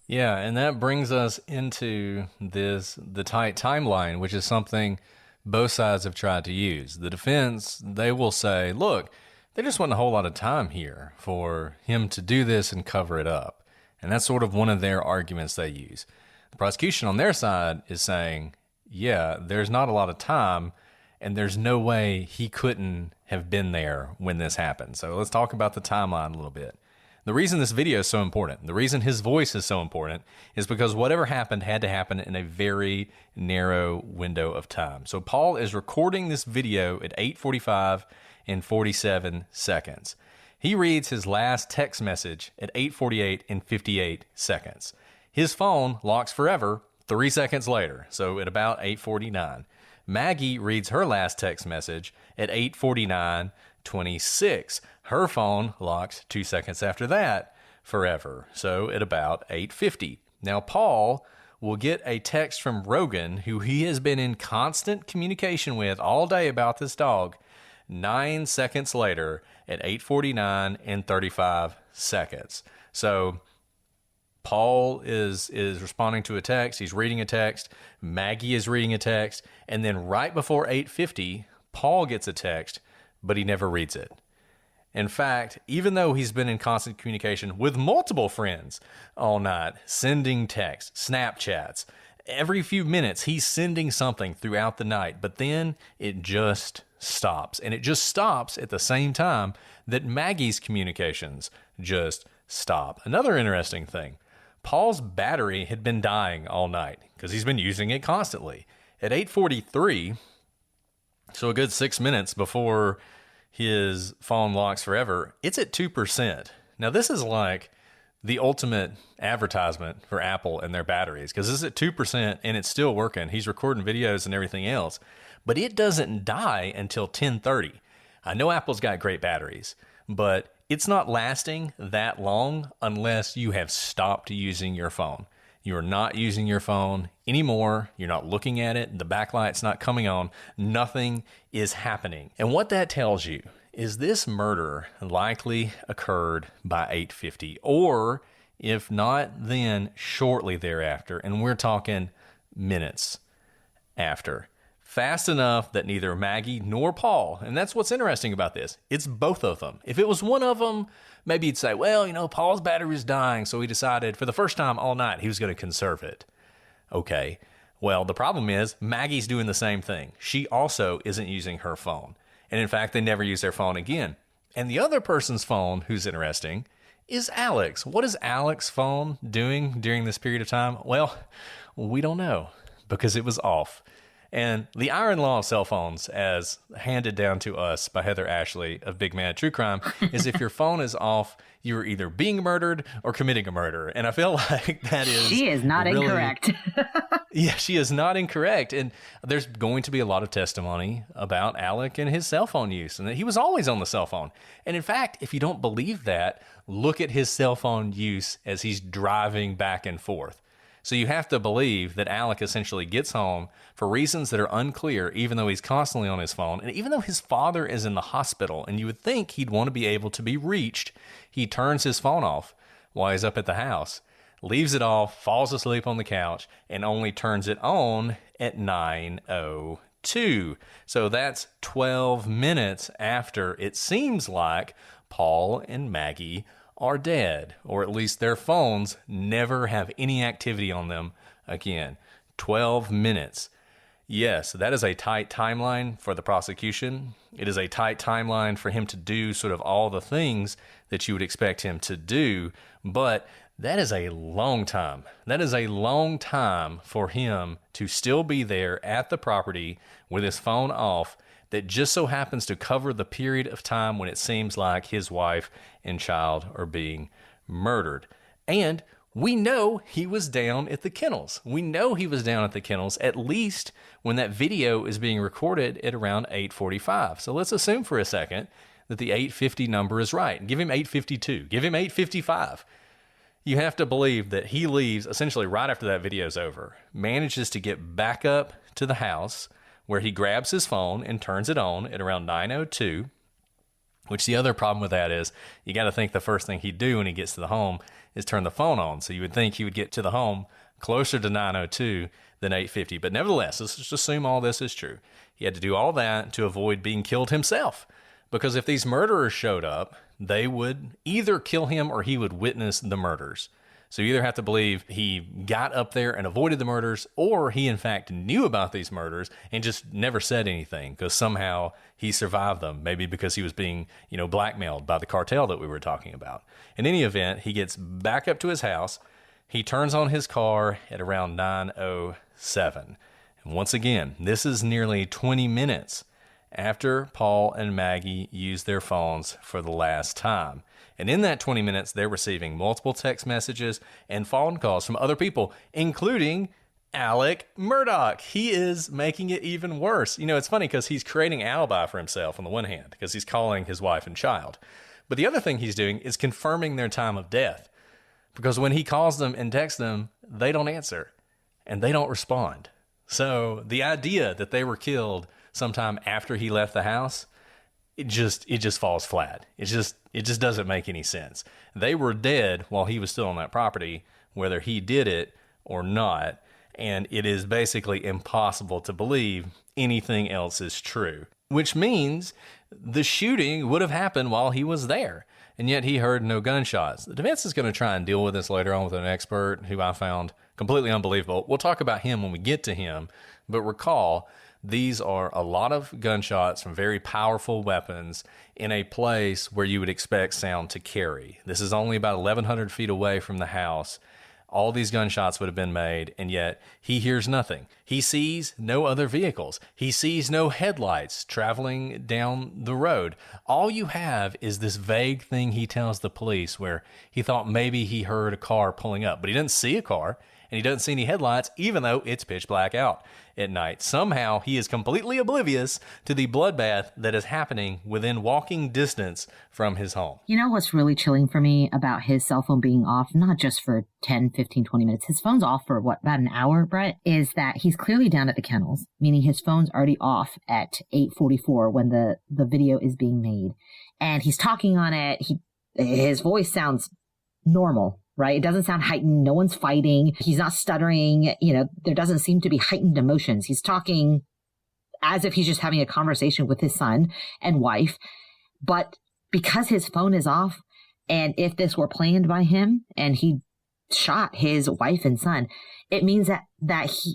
Yeah, and that brings us into the tight timeline, which is something both sides have tried to use. The defense, they will say, look, there just wasn't a whole lot of time here for him to do this and cover it up. And that's sort of one of their arguments they use. The prosecution on their side is saying, yeah, there's not a lot of time, and there's no way he couldn't have been there when this happened. So let's talk about the timeline a little bit. The reason this video is so important, the reason his voice is so important, is because whatever happened had to happen in a very narrow window of time. So Paul is recording this video at 8:45 and 47 seconds. He reads his last text message at 8:48 and 58 seconds. His phone locks forever 3 seconds later, so at about 8:49. Maggie reads her last text message at 8:49:26. Her phone locks 2 seconds after that forever, so at about 8:50. Now, Paul will get a text from Rogan, who he has been in constant communication with all day about this dog, 9 seconds later at 8:49 and 35 seconds. So Paul is responding to a text. He's reading a text. Maggie is reading a text. And then right before 8:50, Paul gets a text, but he never reads it. In fact, even though he's been in constant communication with multiple friends all night, sending texts, Snapchats, every few minutes he's sending something throughout the night, but then it just stops. And it just stops at the same time that Maggie's communications just stop. Another interesting thing, Paul's battery had been dying all night because he's been using it constantly. At 8:43, so a good 6 minutes before his phone locks forever, it's at 2%. Now, this is like the ultimate advertisement for Apple and their batteries, because it's at 2% and it's still working. He's recording videos and everything else, but it doesn't die until 10:30. I know Apple's got great batteries, but it's not lasting that long unless you have stopped using your phone. You are not using your phone anymore. You're not looking at it. The backlight's not coming on. Nothing is happening. And what that tells you is this murder likely occurred by 8:50, or if not then, shortly thereafter. And we're talking minutes after. Fast enough that neither Maggie nor Paul, and that's what's interesting about this, it's both of them. If it was one of them, maybe you'd say, well, Paul's battery is dying, so he decided for the first time all night he was going to conserve it. Okay, well, the problem is Maggie's doing the same thing. She also isn't using her phone. And in fact, they never use their phone again. And the other person's phone, who's interesting, is Alex. What is Alex's phone doing during this period of time? Well, we don't know because it was off. And the iron law of cell phones, as handed down to us by Heather Ashley of Big Man True Crime, is if your phone is off, you're either being murdered or committing a murder. And I feel like that is... She is not really incorrect. Yeah, she is not incorrect. And there's going to be a lot of testimony about Alec and his cell phone use, and that he was always on the cell phone. And in fact, if you don't believe that, look at his cell phone use as he's driving back and forth. So you have to believe that Alec essentially gets home for reasons that are unclear, even though he's constantly on his phone, and even though his father is in the hospital, and you would think he'd want to be able to be reached, he turns his phone off while he's up at the house, leaves it off, falls asleep on the couch, and only turns it on at 9:02. So that's 12 minutes after it seems like Paul and Maggie are dead, or at least their phones never have any activity on them again. 12 minutes. Yes, that is a tight timeline for the prosecution. It is a tight timeline for him to do sort of all the things that you would expect him to do, but that is a long time. That is a long time for him to still be there at the property with his phone off, that just so happens to cover the period of time when it seems like his wife and child are being murdered. And we know he was down at the kennels. We know he was down at the kennels, at least when that video is being recorded at around 8:45. So let's assume for a second that the 8:50 number is right. Give him 8:52. Give him 8:55. You have to believe that he leaves essentially right after that video's over, manages to get back up to the house, where he grabs his phone and turns it on at around 9:02, which the other problem with that is you got to think the first thing he'd do when he gets to the home is turn the phone on. So you would think he would get to the home closer to 9:02 than 8:50. But nevertheless, let's just assume all this is true. He had to do all that to avoid being killed himself, because if these murderers showed up, they would either kill him or he would witness the murders. So you either have to believe he got up there and avoided the murders, or he in fact knew about these murders and just never said anything because somehow he survived them, maybe because he was being, blackmailed by the cartel that we were talking about. In any event, he gets back up to his house. He turns on his car at around 9:07. And once again, this is nearly 20 minutes after Paul and Maggie used their phones for the last time. And in that 20 minutes, they're receiving multiple text messages and phone calls from other people, including Alec Murdaugh. He is making it even worse. You know, it's funny because he's creating an alibi for himself on the one hand, because he's calling his wife and child. But the other thing he's doing is confirming their time of death, because when he calls them and texts them, they don't answer and they don't respond. So the idea that they were killed sometime after he left the house, it just falls flat. It just doesn't make any sense. They were dead while he was still on that property, whether he did it or not. And it is basically impossible to believe anything else is true, which means the shooting would have happened while he was there. And yet he heard no gunshots. The defense is going to try and deal with this later on with an expert who I found completely unbelievable. We'll talk about him when we get to him. But recall, these are a lot of gunshots from very powerful weapons in a place where you would expect sound to carry. This is only about 1,100 feet away from the house. All these gunshots would have been made, and yet he hears nothing. He sees no other vehicles. He sees no headlights traveling down the road. All you have is this vague thing he tells the police where he thought maybe he heard a car pulling up, but he didn't see a car, and he doesn't see any headlights, even though it's pitch black out at night. Somehow, he is completely oblivious to the bloodbath that is happening within walking distance from his home. You know what's really chilling for me about his cell phone being off, not just for 10, 15, 20 minutes, his phone's off for about an hour, Brett, is that he's clearly down at the kennels, meaning his phone's already off at 8:44 when the video is being made. And he's talking on it. His voice sounds normal, right? It doesn't sound heightened. No one's fighting. He's not stuttering. You know, there doesn't seem to be heightened emotions. He's talking as if he's just having a conversation with his son and wife. But because his phone is off, and if this were planned by him and he shot his wife and son, it means that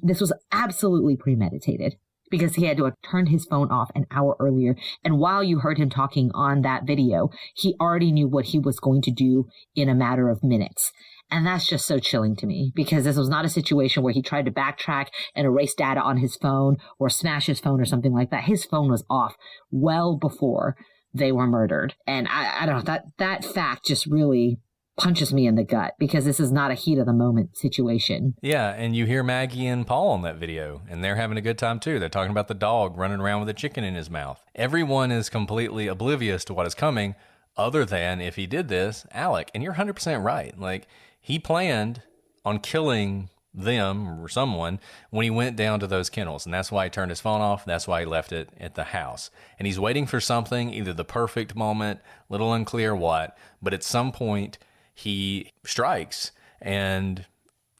this was absolutely premeditated, because he had to have turned his phone off an hour earlier. And while you heard him talking on that video, he already knew what he was going to do in a matter of minutes. And that's just so chilling to me, because this was not a situation where he tried to backtrack and erase data on his phone or smash his phone or something like that. His phone was off well before they were murdered. And I don't know, that fact just really punches me in the gut, because this is not a heat of the moment situation. Yeah, and you hear Maggie and Paul on that video, and they're having a good time too. They're talking about the dog running around with a chicken in his mouth. Everyone is completely oblivious to what is coming, other than, if he did this, Alec. And you're 100% right. Like, he planned on killing them or someone when he went down to those kennels, and that's why he turned his phone off. That's why he left it at the house. And he's waiting for something, either the perfect moment, little unclear what, but at some point he strikes and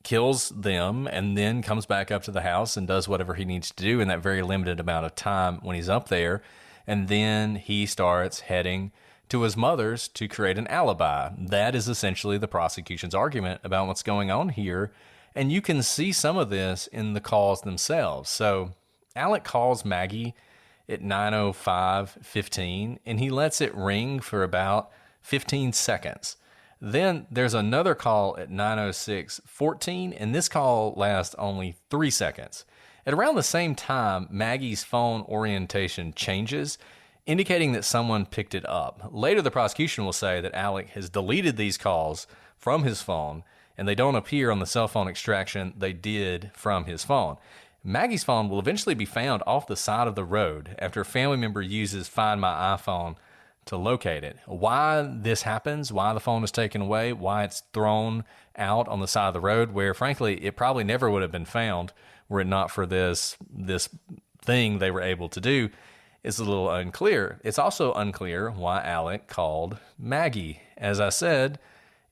kills them, and then comes back up to the house and does whatever he needs to do in that very limited amount of time when he's up there. And then he starts heading to his mother's to create an alibi. That is essentially the prosecution's argument about what's going on here. And you can see some of this in the calls themselves. So Alec calls Maggie at 9:05:15, and he lets it ring for about 15 seconds. Then there's another call at 9:06:14, and this call lasts only 3 seconds. At around the same time, Maggie's phone orientation changes, indicating that someone picked it up. Later, the prosecution will say that Alec has deleted these calls from his phone, and they don't appear on the cell phone extraction they did from his phone. Maggie's phone will eventually be found off the side of the road after a family member uses Find My iPhone to locate it. Why this happens, why the phone is taken away, why it's thrown out on the side of the road, where frankly it probably never would have been found were it not for this thing they were able to do, is a little unclear. It's also unclear why Alec called Maggie. As I said,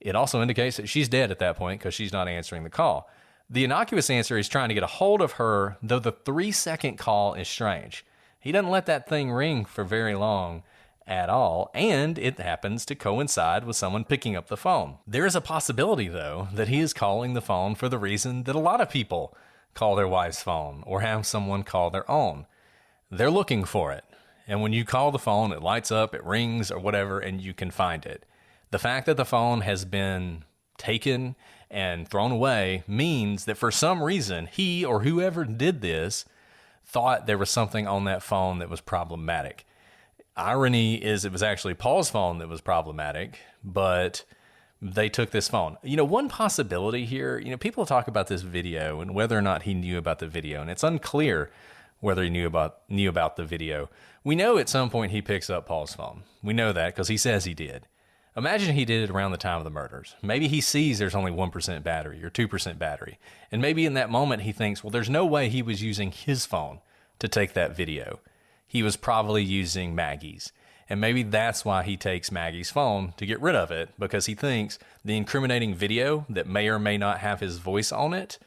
it also indicates that she's dead at that point because she's not answering the call. The innocuous answer is trying to get a hold of her, though the 3-second call is strange. He doesn't let that thing ring for very long at all, and it happens to coincide with someone picking up the phone. There is a possibility, though, that he is calling the phone for the reason that a lot of people call their wife's phone or have someone call their own. They're looking for it, and when you call the phone, it lights up, it rings, or whatever, and you can find it. The fact that the phone has been taken and thrown away means that for some reason, he or whoever did this thought there was something on that phone that was problematic. Irony is it was actually Paul's phone that was problematic, but they took this phone. One possibility here, people talk about this video and whether or not he knew about the video, and it's unclear whether he knew about the video. We know at some point he picks up Paul's phone. We know that because he says he did. Imagine he did it around the time of the murders. Maybe he sees there's only 1% battery or 2% battery. And maybe in that moment he thinks, well, there's no way he was using his phone to take that video. He was probably using Maggie's. And maybe that's why he takes Maggie's phone to get rid of it, because he thinks the incriminating video that may or may not have his voice on it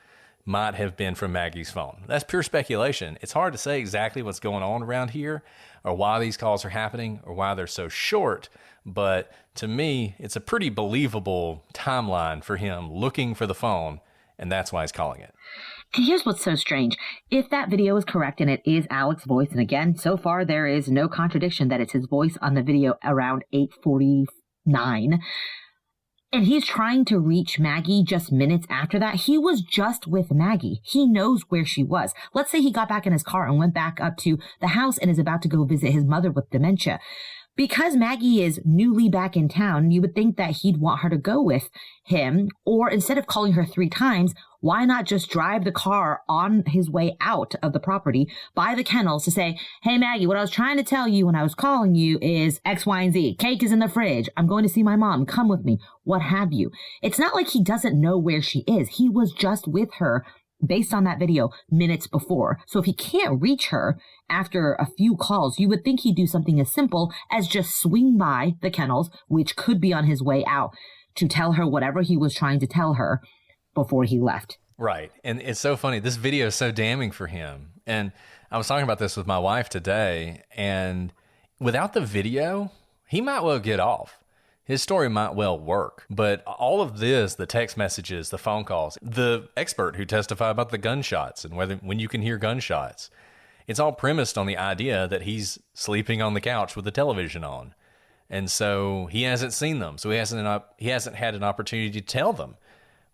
might have been from Maggie's phone. That's pure speculation. It's hard to say exactly what's going on around here or why these calls are happening or why they're so short. But to me, it's a pretty believable timeline for him looking for the phone, and that's why he's calling it. And here's what's so strange. If that video is correct and it is Alec's voice, and again, so far there is no contradiction that it's his voice on the video around 8:49, and he's trying to reach Maggie just minutes after that, he was just with Maggie. He knows where she was. Let's say he got back in his car and went back up to the house and is about to go visit his mother with dementia. Because Maggie is newly back in town, you would think that he'd want her to go with him, or instead of calling her 3 times, why not just drive the car on his way out of the property by the kennels to say, hey, Maggie, what I was trying to tell you when I was calling you is X, Y, and Z. Cake is in the fridge. I'm going to see my mom. Come with me. What have you. It's not like he doesn't know where she is. He was just with her based on that video minutes before. So if he can't reach her after a few calls, you would think he'd do something as simple as just swing by the kennels, which could be on his way out, to tell her whatever he was trying to tell her before he left. Right. And it's so funny. This video is so damning for him. And I was talking about this with my wife today, and without the video, he might well get off. His story might well work, but all of this, the text messages, the phone calls, the expert who testified about the gunshots and when you can hear gunshots, it's all premised on the idea that he's sleeping on the couch with the television on. And so he hasn't seen them. So he hasn't had an opportunity to tell them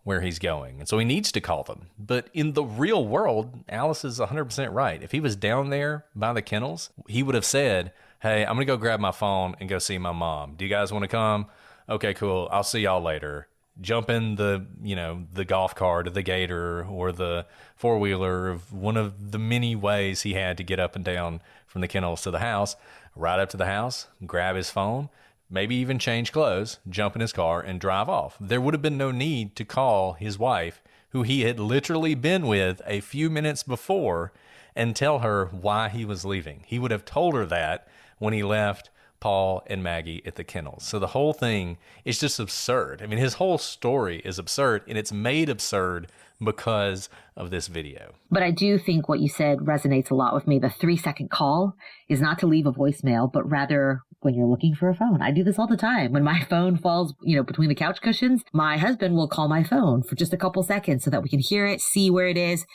where he's going. And so he needs to call them. But in the real world, Alice is 100% right. If he was down there by the kennels, he would have said, hey, I'm going to go grab my phone and go see my mom. Do you guys want to come? Okay, cool. I'll see y'all later. Jump in the golf cart or the gator or the four-wheeler of one of the many ways he had to get up and down from the kennels to the house, ride up to the house, grab his phone, maybe even change clothes, jump in his car, and drive off. There would have been no need to call his wife, who he had literally been with a few minutes before, and tell her why he was leaving. He would have told her that when he left Paul and Maggie at the kennels. So the whole thing is just absurd. I mean, his whole story is absurd, and it's made absurd because of this video. But I do think what you said resonates a lot with me. The 3-second call is not to leave a voicemail, but rather when you're looking for a phone. I do this all the time. When my phone falls, between the couch cushions, my husband will call my phone for just a couple seconds so that we can hear it, see where it is.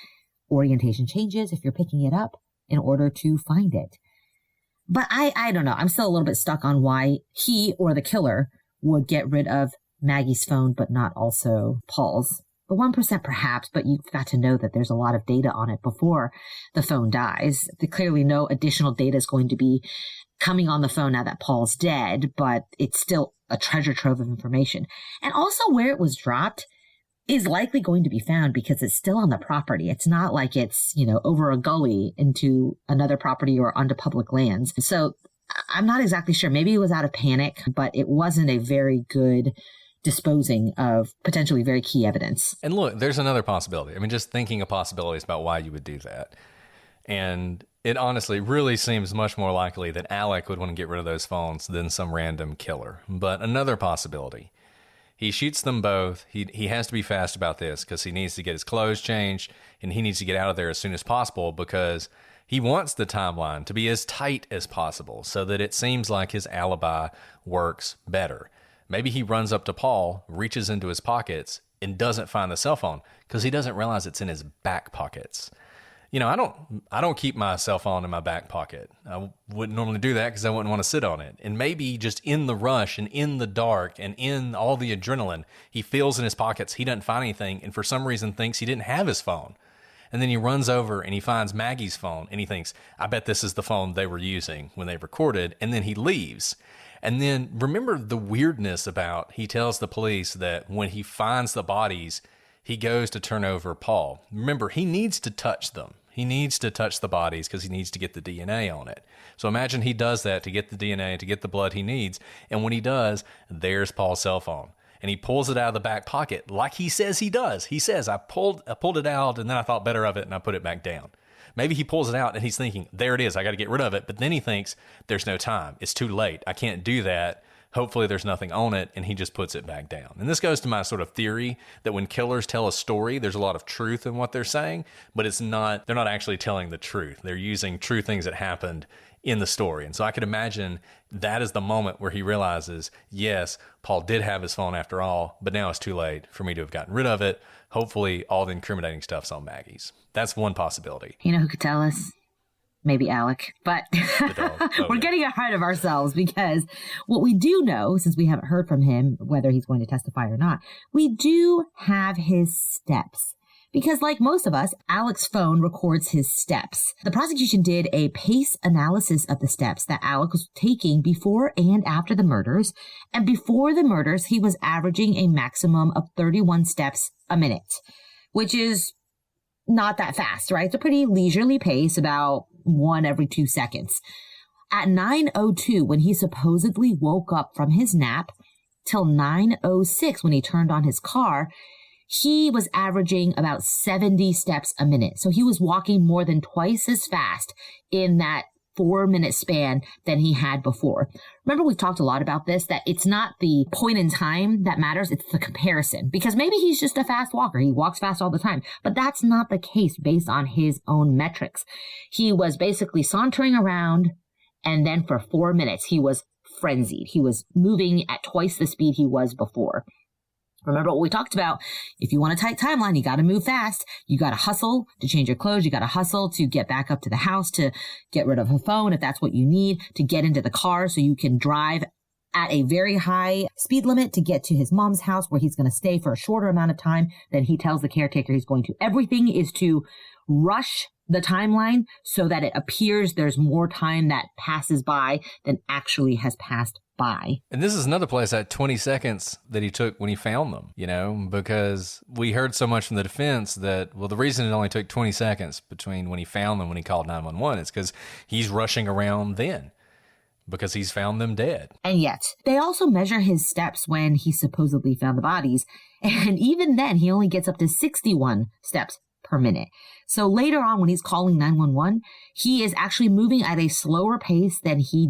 Orientation changes if you're picking it up in order to find it. But I don't know. I'm still a little bit stuck on why he or the killer would get rid of Maggie's phone, but not also Paul's. The 1% perhaps, but you've got to know that there's a lot of data on it before the phone dies. Clearly no additional data is going to be coming on the phone now that Paul's dead, but it's still a treasure trove of information. And also where it was dropped is likely going to be found because it's still on the property. It's not like it's, over a gully into another property or onto public lands. So I'm not exactly sure. Maybe it was out of panic, but it wasn't a very good disposing of potentially very key evidence. And look, there's another possibility. I mean, just thinking of possibilities about why you would do that. And it honestly really seems much more likely that Alec would want to get rid of those phones than some random killer. But another possibility, he shoots them both. He has to be fast about this because he needs to get his clothes changed and he needs to get out of there as soon as possible because he wants the timeline to be as tight as possible so that it seems like his alibi works better. Maybe he runs up to Paul, reaches into his pockets, and doesn't find the cell phone because he doesn't realize it's in his back pockets. I don't keep my cell phone in my back pocket. I wouldn't normally do that because I wouldn't want to sit on it. And maybe just in the rush and in the dark and in all the adrenaline, he feels in his pockets, he doesn't find anything and for some reason thinks he didn't have his phone. And then he runs over and he finds Maggie's phone and he thinks, I bet this is the phone they were using when they recorded. And then he leaves. And then remember the weirdness about, he tells the police that when he finds the bodies, he goes to turn over Paul. Remember, he needs to touch them. He needs to touch the bodies because he needs to get the DNA on it. So imagine he does that to get the DNA, to get the blood he needs. And when he does, there's Paul's cell phone. And he pulls it out of the back pocket like he says he does. He says, I pulled it out and then I thought better of it and I put it back down. Maybe he pulls it out and he's thinking, there it is, I got to get rid of it. But then he thinks, there's no time. It's too late. I can't do that. Hopefully there's nothing on it, and he just puts it back down. And this goes to my sort of theory that when killers tell a story, there's a lot of truth in what they're saying, but they're not actually telling the truth. They're using true things that happened in the story. And so I could imagine that is the moment where he realizes, yes, Paul did have his phone after all, but now it's too late for me to have gotten rid of it. Hopefully all the incriminating stuff's on Maggie's. That's one possibility. You know who could tell us? Maybe Alec, but we're getting ahead of ourselves because what we do know, since we haven't heard from him, whether he's going to testify or not, we do have his steps. Because like most of us, Alec's phone records his steps. The prosecution did a pace analysis of the steps that Alec was taking before and after the murders. And before the murders, he was averaging a maximum of 31 steps a minute, which is not that fast, right? It's a pretty leisurely pace, about 1 every 2 seconds. At 9:02, when he supposedly woke up from his nap, till 9:06 when he turned on his car, he was averaging about 70 steps a minute. So he was walking more than twice as fast in that 4-minute span than he had before. Remember, we talked a lot about this, that it's not the point in time that matters, it's the comparison. Because maybe he's just a fast walker. He walks fast all the time. But that's not the case based on his own metrics. He was basically sauntering around, and then for 4 minutes, he was frenzied. He was moving at twice the speed he was before. Remember what we talked about? If you want a tight timeline, you got to move fast. You got to hustle to change your clothes. You got to hustle to get back up to the house, to get rid of a phone if that's what you need, to get into the car so you can drive at a very high speed limit to get to his mom's house where he's going to stay for a shorter amount of time than he tells the caretaker he's going to. Everything is to rush the timeline so that it appears there's more time that passes by than actually has passed by. And this is another place, that 20 seconds that he took when he found them, because we heard so much from the defense that, well, the reason it only took 20 seconds between when he found them when he called 911 is because he's rushing around then, because he's found them dead. And yet, they also measure his steps when he supposedly found the bodies. And even then, he only gets up to 61 steps per minute. So later on, when he's calling 911, he is actually moving at a slower pace than he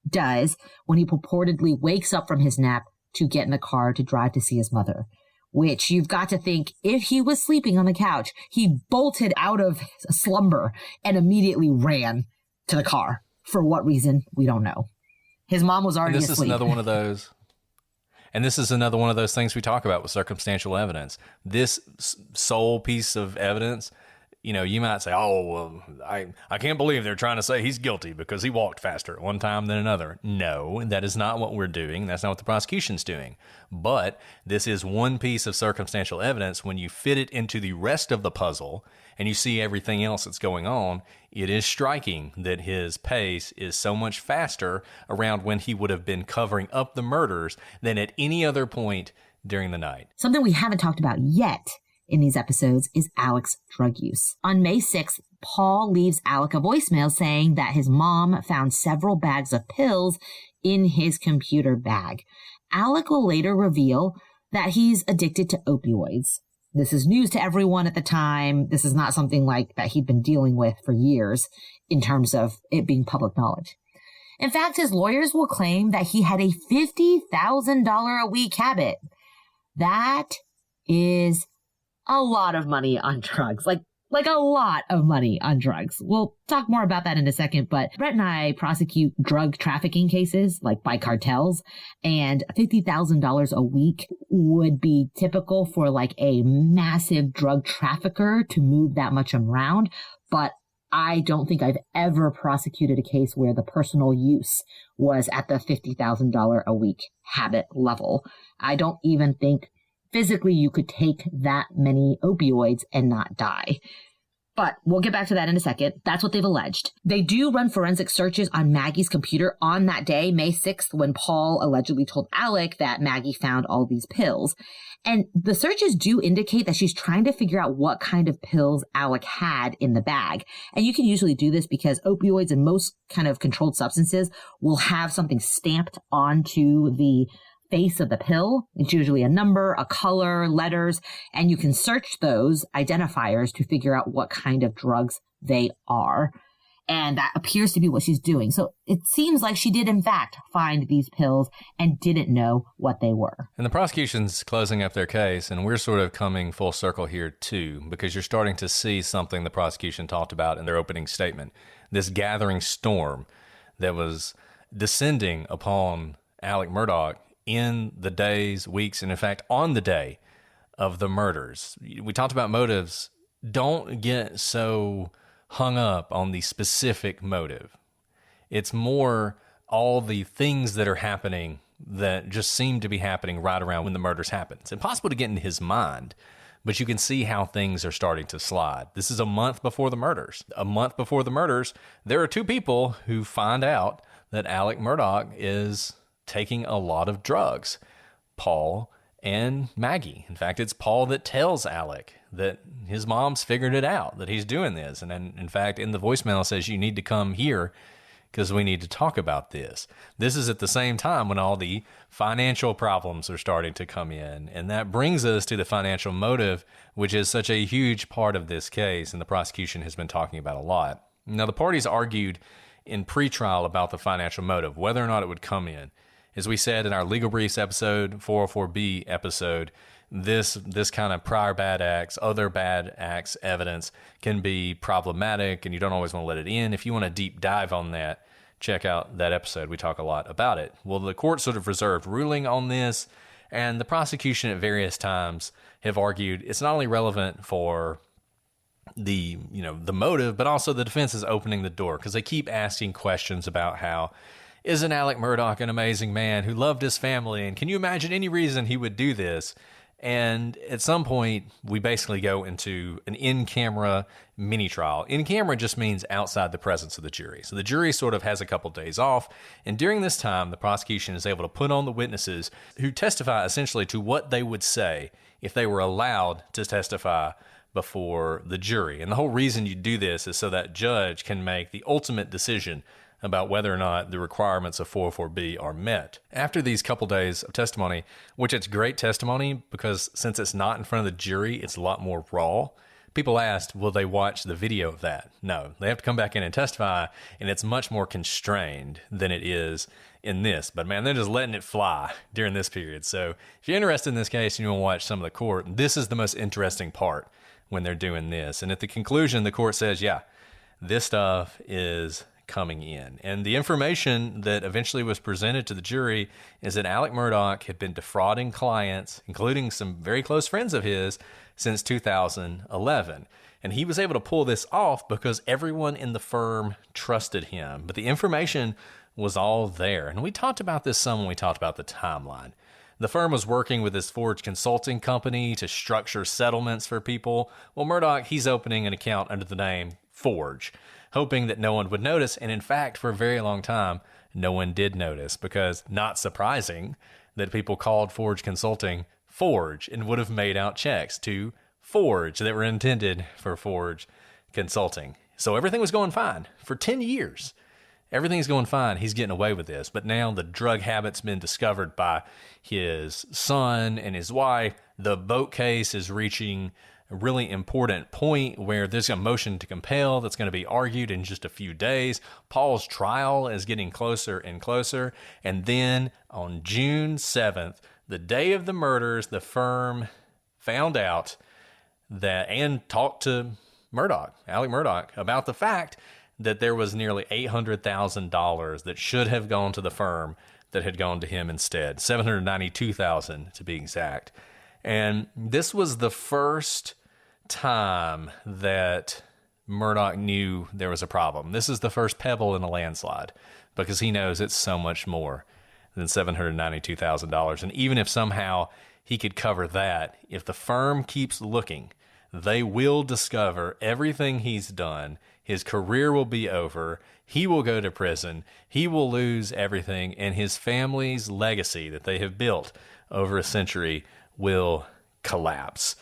does when he purportedly wakes up from his nap to get in the car to drive to see his mother, which you've got to think, if he was sleeping on the couch, he bolted out of slumber and immediately ran to the car. For what reason, we don't know. His mom was already asleep. This is another one of those. And this is another one of those things we talk about with circumstantial evidence. This sole piece of evidence, you might say, oh, well, I can't believe they're trying to say he's guilty because he walked faster at one time than another. No, that is not what we're doing. That's not what the prosecution's doing. But this is one piece of circumstantial evidence. When you fit it into the rest of the puzzle and you see everything else that's going on, it is striking that his pace is so much faster around when he would have been covering up the murders than at any other point during the night. Something we haven't talked about yet in these episodes is Alec's drug use. On May 6th, Paul leaves Alec a voicemail saying that his mom found several bags of pills in his computer bag. Alec will later reveal that he's addicted to opioids. This is news to everyone at the time. This is not something like that he'd been dealing with for years in terms of it being public knowledge. In fact, his lawyers will claim that he had a $50,000 a week habit. That is a lot of money on drugs, like a lot of money on drugs. We'll talk more about that in a second, but Brett and I prosecute drug trafficking cases, like by cartels, and $50,000 a week would be typical for like a massive drug trafficker to move that much around. But I don't think I've ever prosecuted a case where the personal use was at the $50,000 a week habit level. I don't even think physically you could take that many opioids and not die. But we'll get back to that in a second. That's what they've alleged. They do run forensic searches on Maggie's computer on that day, May 6th, when Paul allegedly told Alec that Maggie found all these pills. And the searches do indicate that she's trying to figure out what kind of pills Alec had in the bag. And you can usually do this because opioids and most kind of controlled substances will have something stamped onto the face of the pill. It's usually a number, a color, letters, and you can search those identifiers to figure out what kind of drugs they are. And that appears to be what she's doing. So it seems like she did, in fact, find these pills and didn't know what they were. And the prosecution's closing up their case, and we're sort of coming full circle here, too, because you're starting to see something the prosecution talked about in their opening statement. This gathering storm that was descending upon Alec Murdaugh in the days, weeks, and in fact, on the day of the murders. We talked about motives. Don't get so hung up on the specific motive. It's more all the things that are happening that just seem to be happening right around when the murders happen. It's impossible to get in his mind, but you can see how things are starting to slide. This is a month before the murders. A month before the murders, there are two people who find out that Alec Murdaugh is taking a lot of drugs, Paul and Maggie. In fact, it's Paul that tells Alec that his mom's figured it out, that he's doing this. And then, in fact, in the voicemail says, you need to come here because we need to talk about this. This is at the same time when all the financial problems are starting to come in. And that brings us to the financial motive, which is such a huge part of this case, and the prosecution has been talking about a lot. Now, the parties argued in pretrial about the financial motive, whether or not it would come in. As we said in our legal briefs episode, 404B episode, this kind of prior bad acts, other bad acts evidence can be problematic, and you don't always want to let it in. If you want a deep dive on that, check out that episode. We talk a lot about it. Well, the court sort of reserved ruling on this, and the prosecution at various times have argued it's not only relevant for the motive, but also the defense is opening the door because they keep asking questions about how, isn't Alec Murdaugh an amazing man who loved his family? And can you imagine any reason he would do this? And at some point, we basically go into an in-camera mini-trial. In-camera just means outside the presence of the jury. So the jury sort of has a couple days off. And during this time, the prosecution is able to put on the witnesses who testify essentially to what they would say if they were allowed to testify before the jury. And the whole reason you do this is so that judge can make the ultimate decision about whether or not the requirements of 404B are met. After these couple days of testimony, which it's great testimony because since it's not in front of the jury, it's a lot more raw. People asked, will they watch the video of that? No, they have to come back in and testify, and it's much more constrained than it is in this. But man, they're just letting it fly during this period. So if you're interested in this case and you want to watch some of the court, this is the most interesting part when they're doing this. And at the conclusion, the court says, yeah, this stuff is coming in. And the information that eventually was presented to the jury is that Alec Murdaugh had been defrauding clients, including some very close friends of his, since 2011. And he was able to pull this off because everyone in the firm trusted him. But the information was all there. And we talked about this some when we talked about the timeline. The firm was working with this Forge consulting company to structure settlements for people. Well, Murdaugh, he's opening an account under the name Forge, hoping that no one would notice. And in fact, for a very long time, no one did notice because not surprising that people called Forge Consulting Forge and would have made out checks to Forge that were intended for Forge Consulting. So everything was going fine for 10 years. Everything's going fine. He's getting away with this. But now the drug habit's been discovered by his son and his wife. The boat case is reaching a really important point where there's a motion to compel that's going to be argued in just a few days. Paul's trial is getting closer and closer. And then on June 7th, the day of the murders, the firm found out that and talked to Murdaugh, Alec Murdaugh, about the fact that there was nearly $800,000 that should have gone to the firm that had gone to him instead, $792,000 to be exact. And this was the first time that Murdaugh knew there was a problem. This is the first pebble in a landslide because he knows it's so much more than $792,000. And even if somehow he could cover that, if the firm keeps looking, They will discover everything he's done. His career will be over. He will go to prison. He will lose everything, and his family's legacy that they have built over a century will collapse.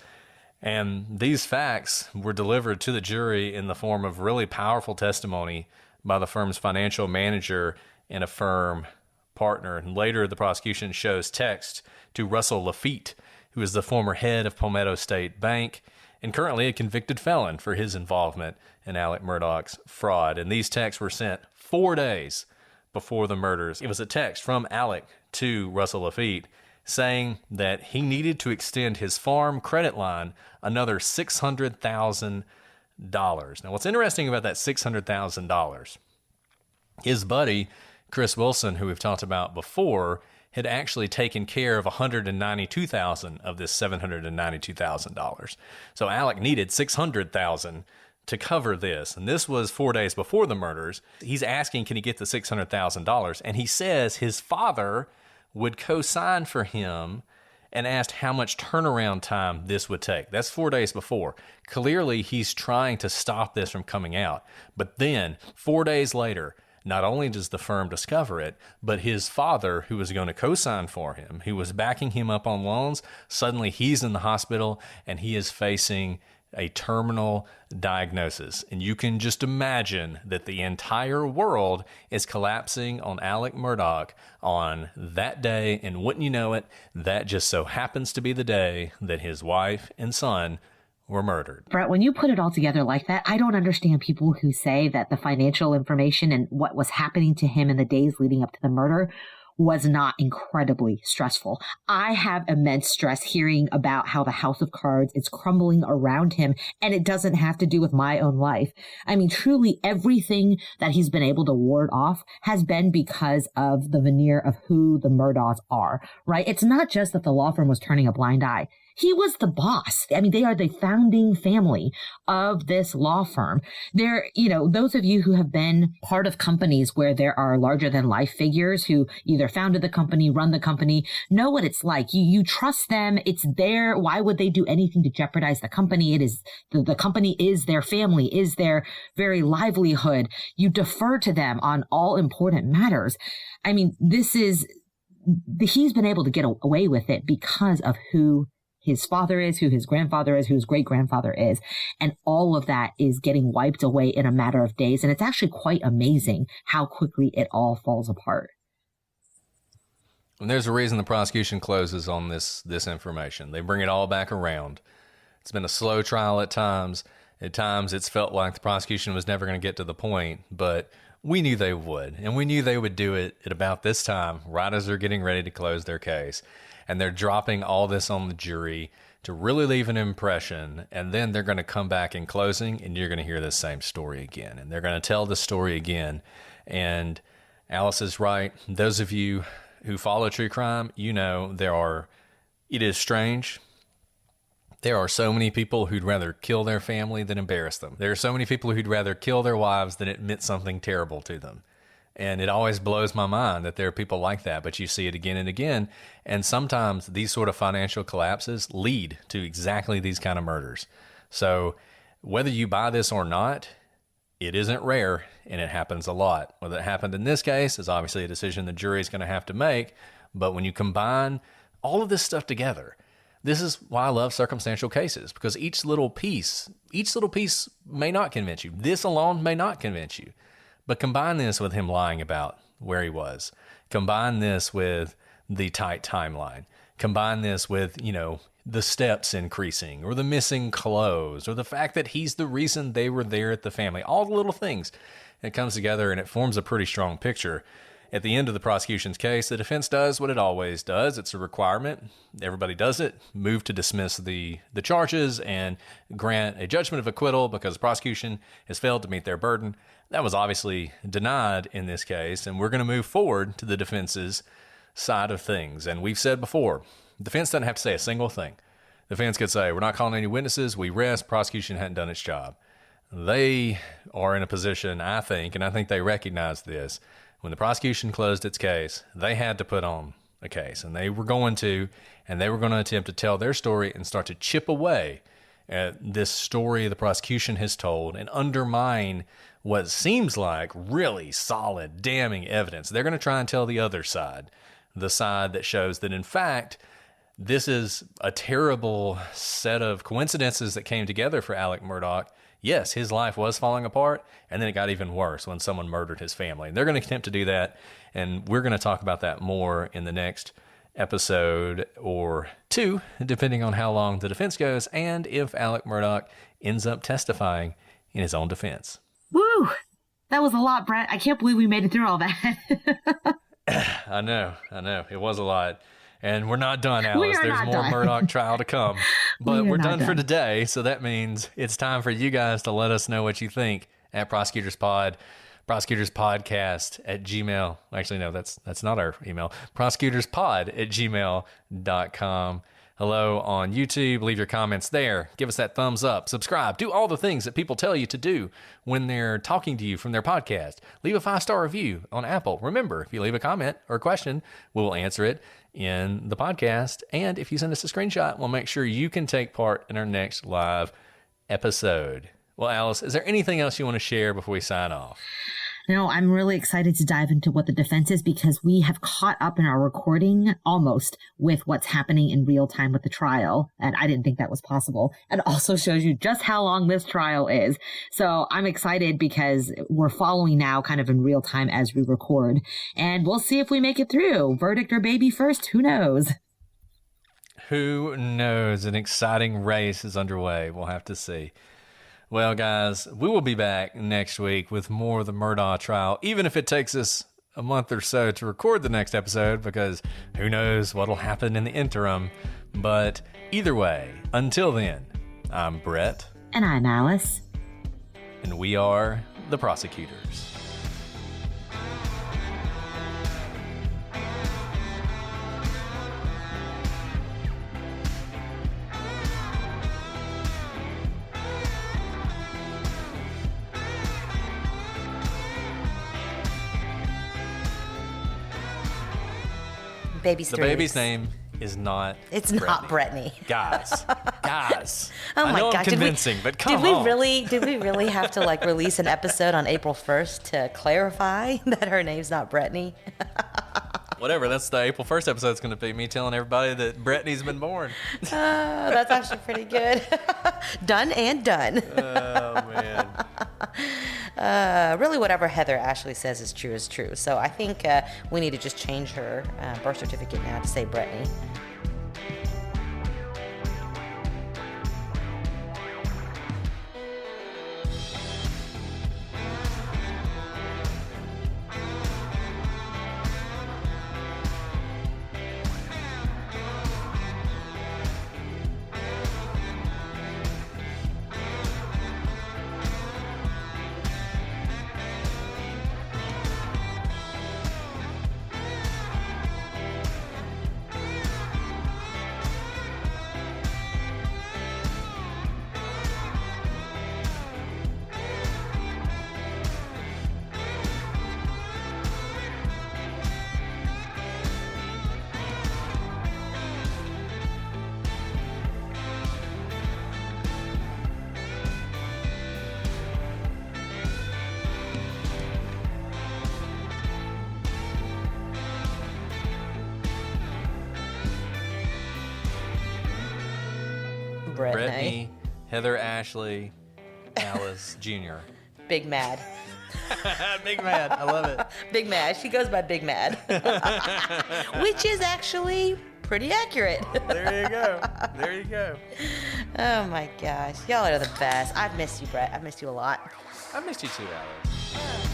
And these facts were delivered to the jury in the form of really powerful testimony by the firm's financial manager and a firm partner. And later, the prosecution shows text to Russell Lafitte, who is the former head of Palmetto State Bank and currently a convicted felon for his involvement in Alec Murdaugh's fraud. And these texts were sent 4 days before the murders. It was a text from Alec to Russell Lafitte saying that he needed to extend his farm credit line another $600,000. Now, what's interesting about that $600,000, his buddy, Chris Wilson, who we've talked about before, had actually taken care of $192,000 of this $792,000. So Alec needed $600,000 to cover this. And this was 4 days before the murders. He's asking, can he get the $600,000? And he says his father would co-sign for him and asked how much turnaround time this would take. That's 4 days before. Clearly, he's trying to stop this from coming out. But then, 4 days later, not only does the firm discover it, but his father, who was going to co-sign for him, who was backing him up on loans, suddenly he's in the hospital and he is facing a terminal diagnosis. And you can just imagine that the entire world is collapsing on Alec Murdaugh on that day. And wouldn't you know it, that just so happens to be the day that his wife and son were murdered. Brett, when you put it all together like that, I don't understand people who say that the financial information and what was happening to him in the days leading up to the murder was not incredibly stressful. I have immense stress hearing about how the house of cards is crumbling around him, and it doesn't have to do with my own life. I mean, truly everything that he's been able to ward off has been because of the veneer of who the Murdaughs are, right? It's not just that the law firm was turning a blind eye. He was the boss. I mean, they are the founding family of this law firm. They're, those of you who have been part of companies where there are larger than life figures who either founded the company, run the company, know what it's like. You trust them. It's there. Why would they do anything to jeopardize the company? It is the company is their family, is their very livelihood. You defer to them on all important matters. I mean, he's been able to get away with it because of who his father is, who his grandfather is, who his great-grandfather is. And all of that is getting wiped away in a matter of days. And it's actually quite amazing how quickly it all falls apart. And there's a reason the prosecution closes on this information. They bring it all back around. It's been a slow trial at times. At times it's felt like the prosecution was never going to get to the point, but we knew they would. And we knew they would do it at about this time, right as they're getting ready to close their case. And they're dropping all this on the jury to really leave an impression. And then they're going to come back in closing and you're going to hear the same story again. And they're going to tell the story again. And Alice is right. Those of you who follow true crime, it is strange. There are so many people who'd rather kill their family than embarrass them. There are so many people who'd rather kill their wives than admit something terrible to them. And it always blows my mind that there are people like that, but you see it again and again. And sometimes these sort of financial collapses lead to exactly these kind of murders. So whether you buy this or not, it isn't rare and it happens a lot. Whether it happened in this case is obviously a decision the jury is going to have to make. But when you combine all of this stuff together, this is why I love circumstantial cases, because each little piece may not convince you. This alone may not convince you. But combine this with him lying about where he was. Combine this with the tight timeline. Combine this with, the steps increasing or the missing clothes or the fact that he's the reason they were there at the family. All the little things. It comes together and it forms a pretty strong picture. At the end of the prosecution's case, the defense does what it always does. It's a requirement. Everybody does it. Move to dismiss the charges and grant a judgment of acquittal because the prosecution has failed to meet their burden. That was obviously denied in this case, and we're going to move forward to the defense's side of things. And we've said before, the defense doesn't have to say a single thing. The defense could say, we're not calling any witnesses, we rest, prosecution hadn't done its job. They are in a position, I think, and I think they recognize this, when the prosecution closed its case, they had to put on a case, and they were going to attempt to tell their story and start to chip away this story the prosecution has told and undermine what seems like really solid, damning evidence. They're going to try and tell the other side, the side that shows that, in fact, this is a terrible set of coincidences that came together for Alec Murdaugh. Yes, his life was falling apart, and then it got even worse when someone murdered his family. And they're going to attempt to do that, and we're going to talk about that more in the next episode or two, depending on how long the defense goes and if Alec Murdaugh ends up testifying in his own defense. Woo! That was a lot, Brett. I can't believe we made it through all that. I know. It was a lot. And we're not done, Alice. There's more done. Murdaugh trial to come. But we're done for today, so that means it's time for you guys to let us know what you think at Prosecutors Pod. prosecutorspodcast at Gmail. Actually, no, that's not our email. prosecutorspod@gmail.com. Hello on YouTube. Leave your comments there. Give us that thumbs up. Subscribe. Do all the things that people tell you to do when they're talking to you from their podcast. Leave a 5-star review on Apple. Remember, if you leave a comment or a question, we will answer it in the podcast. And if you send us a screenshot, we'll make sure you can take part in our next live episode. Well, Alice, is there anything else you want to share before we sign off? No, I'm really excited to dive into what the defense is because we have caught up in our recording almost with what's happening in real time with the trial. And I didn't think that was possible. It also shows you just how long this trial is. So I'm excited because we're following now kind of in real time as we record. And we'll see if we make it through. Verdict or baby first, who knows? Who knows? An exciting race is underway. We'll have to see. Well, guys, we will be back next week with more of the Murdaugh trial, even if it takes us a month or so to record the next episode, because who knows what'll happen in the interim. But either way, until then, I'm Brett. And I'm Alice. And we are the Prosecutors. Baby's the baby's name is not It's Brittany. not Brittany. Guys. Oh I my know God. I'm convincing, but come did on. Did we really have to like release an episode on April 1st to clarify that her name's not Brittany? Whatever, that's the April 1st episode. It's going to be me telling everybody that Brittany's been born. That's actually pretty good. Done and done. Oh, man. Really, whatever Heather Ashley says is true. So I think we need to just change her birth certificate now to say Brittany. Brittany, Heather Ashley, Alice Jr. Big Mad. Big Mad. I love it. Big Mad. She goes by Big Mad. Which is actually pretty accurate. There you go. There you go. Oh my gosh. Y'all are the best. I've missed you, Brett. I've missed you a lot. I missed you too, Alice.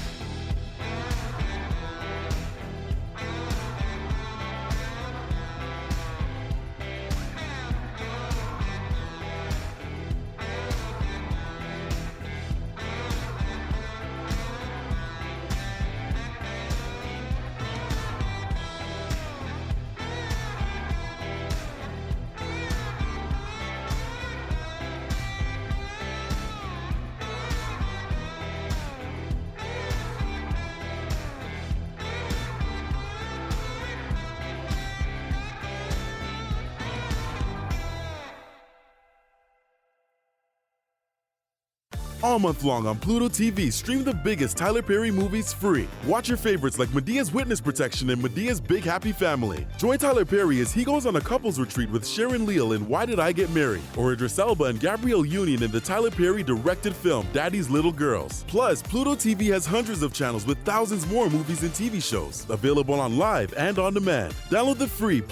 All month long on Pluto TV, stream the biggest Tyler Perry movies free. Watch your favorites like Medea's Witness Protection and Medea's Big Happy Family. Join Tyler Perry as he goes on a couples retreat with Sharon Leal in Why Did I Get Married? Or Idris Elba and Gabrielle Union in the Tyler Perry directed film Daddy's Little Girls. Plus, Pluto TV has hundreds of channels with thousands more movies and TV shows available on live and on demand. Download the free